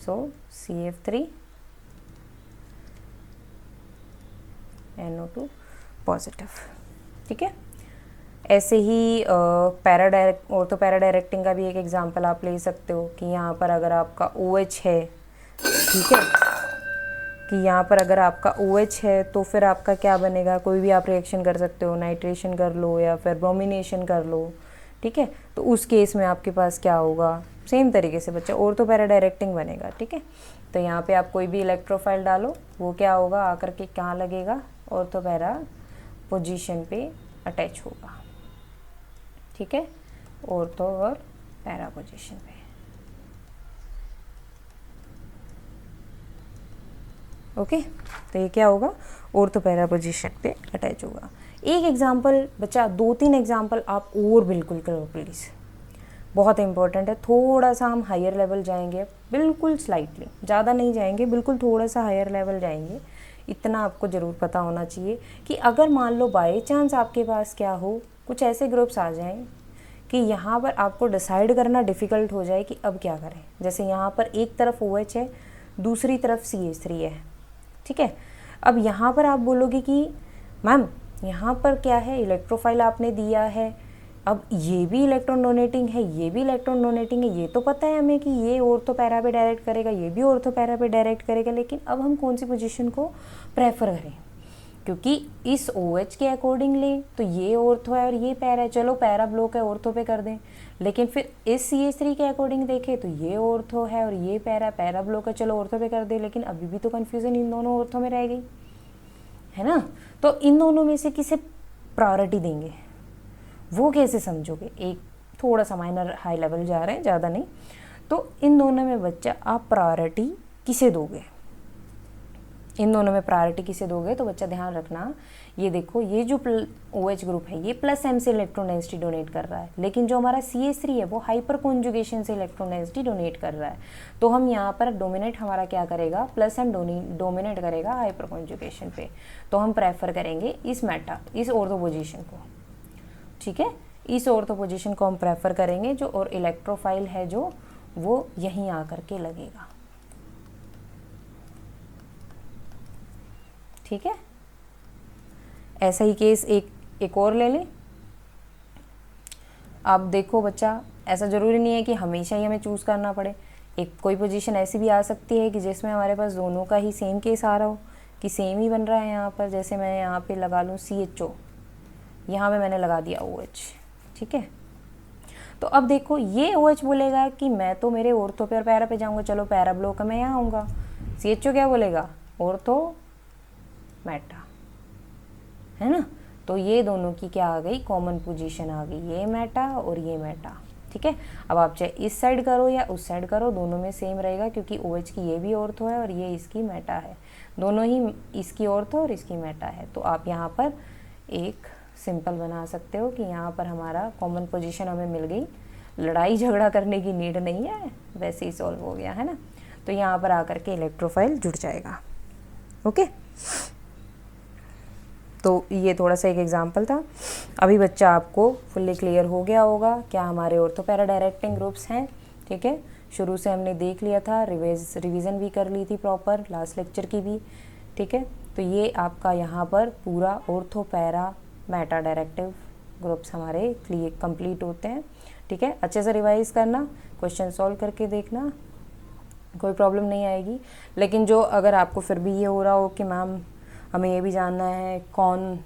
सो CF3 NO2 पॉजिटिव, ठीक है। ऐसे ही ऑर्थो पैरा डायरेक्टिंग का भी एक एग्जांपल आप ले सकते हो कि यहाँ पर अगर आपका OH है, ठीक है, कि यहाँ पर अगर आपका OH है तो फिर आपका क्या बनेगा, कोई भी आप रिएक्शन कर सकते हो, नाइट्रेशन कर लो या फिर ब्रोमिनेशन कर लो, ठीक है। तो उस केस में आपके पास क्या होगा, सेम तरीके से बच्चा ऑर्थो पैरा डायरेक्टिंग बनेगा, ठीक है। तो यहाँ पे आप कोई भी इलेक्ट्रोफाइल डालो, वो क्या होगा, आकर के कहाँ लगेगा, ऑर्थो पैरा पोजीशन पे अटैच होगा, ठीक है, ऑर्थो और पैरा पोजीशन पे। ओके, तो ये क्या होगा, ऑर्थो पैरा पोजीशन पे अटैच होगा। एक एग्जांपल बच्चा, 2-3 एग्जांपल आप और बिल्कुल करो प्लीज़, बहुत इंपॉर्टेंट है। थोड़ा सा हम हायर लेवल जाएंगे, बिल्कुल स्लाइटली, ज़्यादा नहीं जाएंगे, बिल्कुल थोड़ा सा हायर लेवल जाएंगे। इतना आपको ज़रूर पता होना चाहिए कि अगर मान लो बाय चांस आपके पास क्या हो, कुछ ऐसे ग्रुप्स आ जाएं कि यहाँ पर आपको डिसाइड करना डिफ़िकल्ट हो जाए कि अब क्या करें। जैसे यहाँ पर एक तरफ OH है, दूसरी तरफ CH3 है, ठीक है। अब यहाँ पर आप बोलोगे कि मैम यहाँ पर क्या है, इलेक्ट्रोफाइल आपने दिया है, अब ये भी इलेक्ट्रॉन डोनेटिंग है, ये भी इलेक्ट्रॉन डोनेटिंग है, ये तो पता है हमें कि ये ऑर्थो पैरा पे डायरेक्ट करेगा, ये भी ऑर्थो पैरा पे डायरेक्ट करेगा, लेकिन अब हम कौन सी पोजीशन को प्रेफर करें, क्योंकि इस OH के अकॉर्डिंग ले तो ये ऑर्थो है और ये पैरा है, चलो पैरा ब्लॉक है ऑर्थो पे कर दें, लेकिन फिर इस CH3 के अकॉर्डिंग देखें तो ये ऑर्थो है और ये पैरा ब्लॉक है, चलो ऑर्थो पे कर दें, लेकिन अभी भी तो कन्फ्यूज़न इन दोनों ऑर्थो में रह गई है ना। तो इन दोनों में से किसे प्रायोरिटी देंगे, वो कैसे समझोगे। एक थोड़ा सा माइनर हाई लेवल जा रहे हैं, ज़्यादा नहीं। तो इन दोनों में बच्चा आप प्रायोरिटी किसे दोगे, इन दोनों में प्रायोरिटी किसे दोगे, तो बच्चा ध्यान रखना, ये देखो ये जो OH ग्रुप है ये +M से इलेक्ट्रॉन डेंसिटी डोनेट कर रहा है, लेकिन जो हमारा CH3 है वो हाइपर कॉन्जुगेशन से इलेक्ट्रॉन डेंसिटी डोनेट कर रहा है। तो हम यहाँ पर डोमिनेट हमारा क्या करेगा, +M डोमिनेट करेगा हाइपर कॉन्जुगेशन पे, तो हम प्रेफर करेंगे इस ऑर्थो पोजीशन को, ठीक है, इस ऑर्थो पोजीशन को हम प्रेफर करेंगे, जो और इलेक्ट्रोफाइल है जो वो यहीं आकर के लगेगा, ठीक है। ऐसा ही केस एक और ले लें। आप देखो बच्चा, ऐसा ज़रूरी नहीं है कि हमेशा ही हमें चूज़ करना पड़े, एक कोई पोजीशन ऐसी भी आ सकती है कि जिसमें हमारे पास दोनों का ही सेम केस आ रहा हो, कि सेम ही बन रहा है। यहाँ पर जैसे मैं यहाँ पे लगा लूँ CHO, यहाँ पे मैंने लगा दिया OH, ठीक है। तो अब देखो ये OH बोलेगा कि मैं तो मेरे ऑर्थो पे और पैरा पे जाऊँगा, चलो पैरा ब्लॉक में यहाँ आऊँगा। CHO क्या बोलेगा, ऑर्थो मेटा, है ना। तो ये दोनों की क्या आ गई, कॉमन पोजीशन आ गई, ये मेटा और ये मेटा, ठीक है। अब आप चाहे इस साइड करो या उस साइड करो, दोनों में सेम रहेगा, क्योंकि OH की ये भी ऑर्थो है और ये इसकी मेटा है, दोनों ही इसकी ऑर्थो और इसकी मेटा है। तो आप यहाँ पर एक सिंपल बना सकते हो कि यहाँ पर हमारा कॉमन पोजीशन हमें मिल गई, लड़ाई झगड़ा करने की नीड नहीं है, वैसे ही सॉल्व हो गया, है ना। तो यहाँ पर आकर के इलेक्ट्रोफाइल जुड़ जाएगा, ओके। तो ये थोड़ा सा एक एग्जांपल था। अभी बच्चा आपको फुल्ली क्लियर हो गया होगा क्या हमारे ऑर्थो पैरा डायरेक्टिंग ग्रुप्स हैं, ठीक है। शुरू से हमने देख लिया था, रिवीजन भी कर ली थी प्रॉपर, लास्ट लेक्चर की भी, ठीक है। तो ये आपका यहाँ पर पूरा ortho para Meta directive groups हमारे कंप्लीट होते हैं, ठीक है। अच्छे से रिवाइज करना, क्वेश्चन सॉल्व करके देखना, कोई प्रॉब्लम नहीं आएगी। लेकिन जो अगर आपको फिर भी ये हो रहा हो कि मैम हमें ये भी जानना है कौन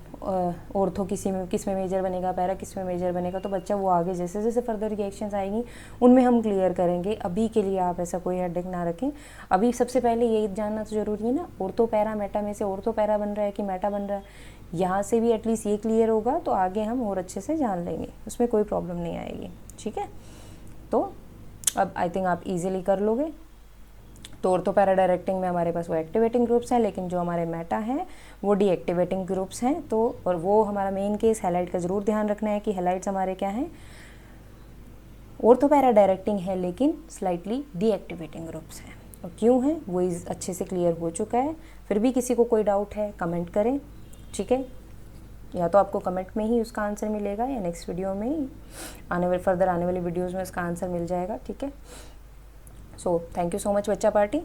ऑर्थो किस में मेजर बनेगा, पैरा किस में मेजर बनेगा, तो बच्चा वो आगे जैसे जैसे फर्दर रिएक्शंस आएंगी उनमें हम क्लियर करेंगे। अभी के लिए आप ऐसा कोई हेडेक ना रखें। अभी सबसे पहले यही जानना तो ज़रूरी है ना, ऑर्थो पैरा मेटा में से ऑर्थो पैरा बन रहा है कि मेटा बन रहा है, यहाँ से भी एटलीस्ट ये क्लियर होगा तो आगे हम और अच्छे से जान लेंगे, उसमें कोई प्रॉब्लम नहीं आएगी, ठीक है। तो अब आई थिंक आप इजीली कर लोगे। तो ऑर्थो पैरा डायरेक्टिंग में हमारे पास वो एक्टिवेटिंग ग्रुप्स हैं, लेकिन जो हमारे मेटा हैं वो डीएक्टिवेटिंग ग्रुप्स हैं। तो और वो हमारा मेन केस हैलाइट का ज़रूर ध्यान रखना है कि हैलाइट्स हमारे क्या हैं, ऑर्थो पैरा डायरेक्टिंग है लेकिन स्लाइटली डीएक्टिवेटिंग ग्रुप्स हैं। और क्यों है वो अच्छे से क्लियर हो चुका है। फिर भी किसी को कोई डाउट है कमेंट करें, ठीक है। या तो आपको कमेंट में ही उसका आंसर मिलेगा या नेक्स्ट वीडियो में ही आने वाली वीडियोज़ में उसका आंसर मिल जाएगा, ठीक है। So thank you so much बच्चा पार्टी।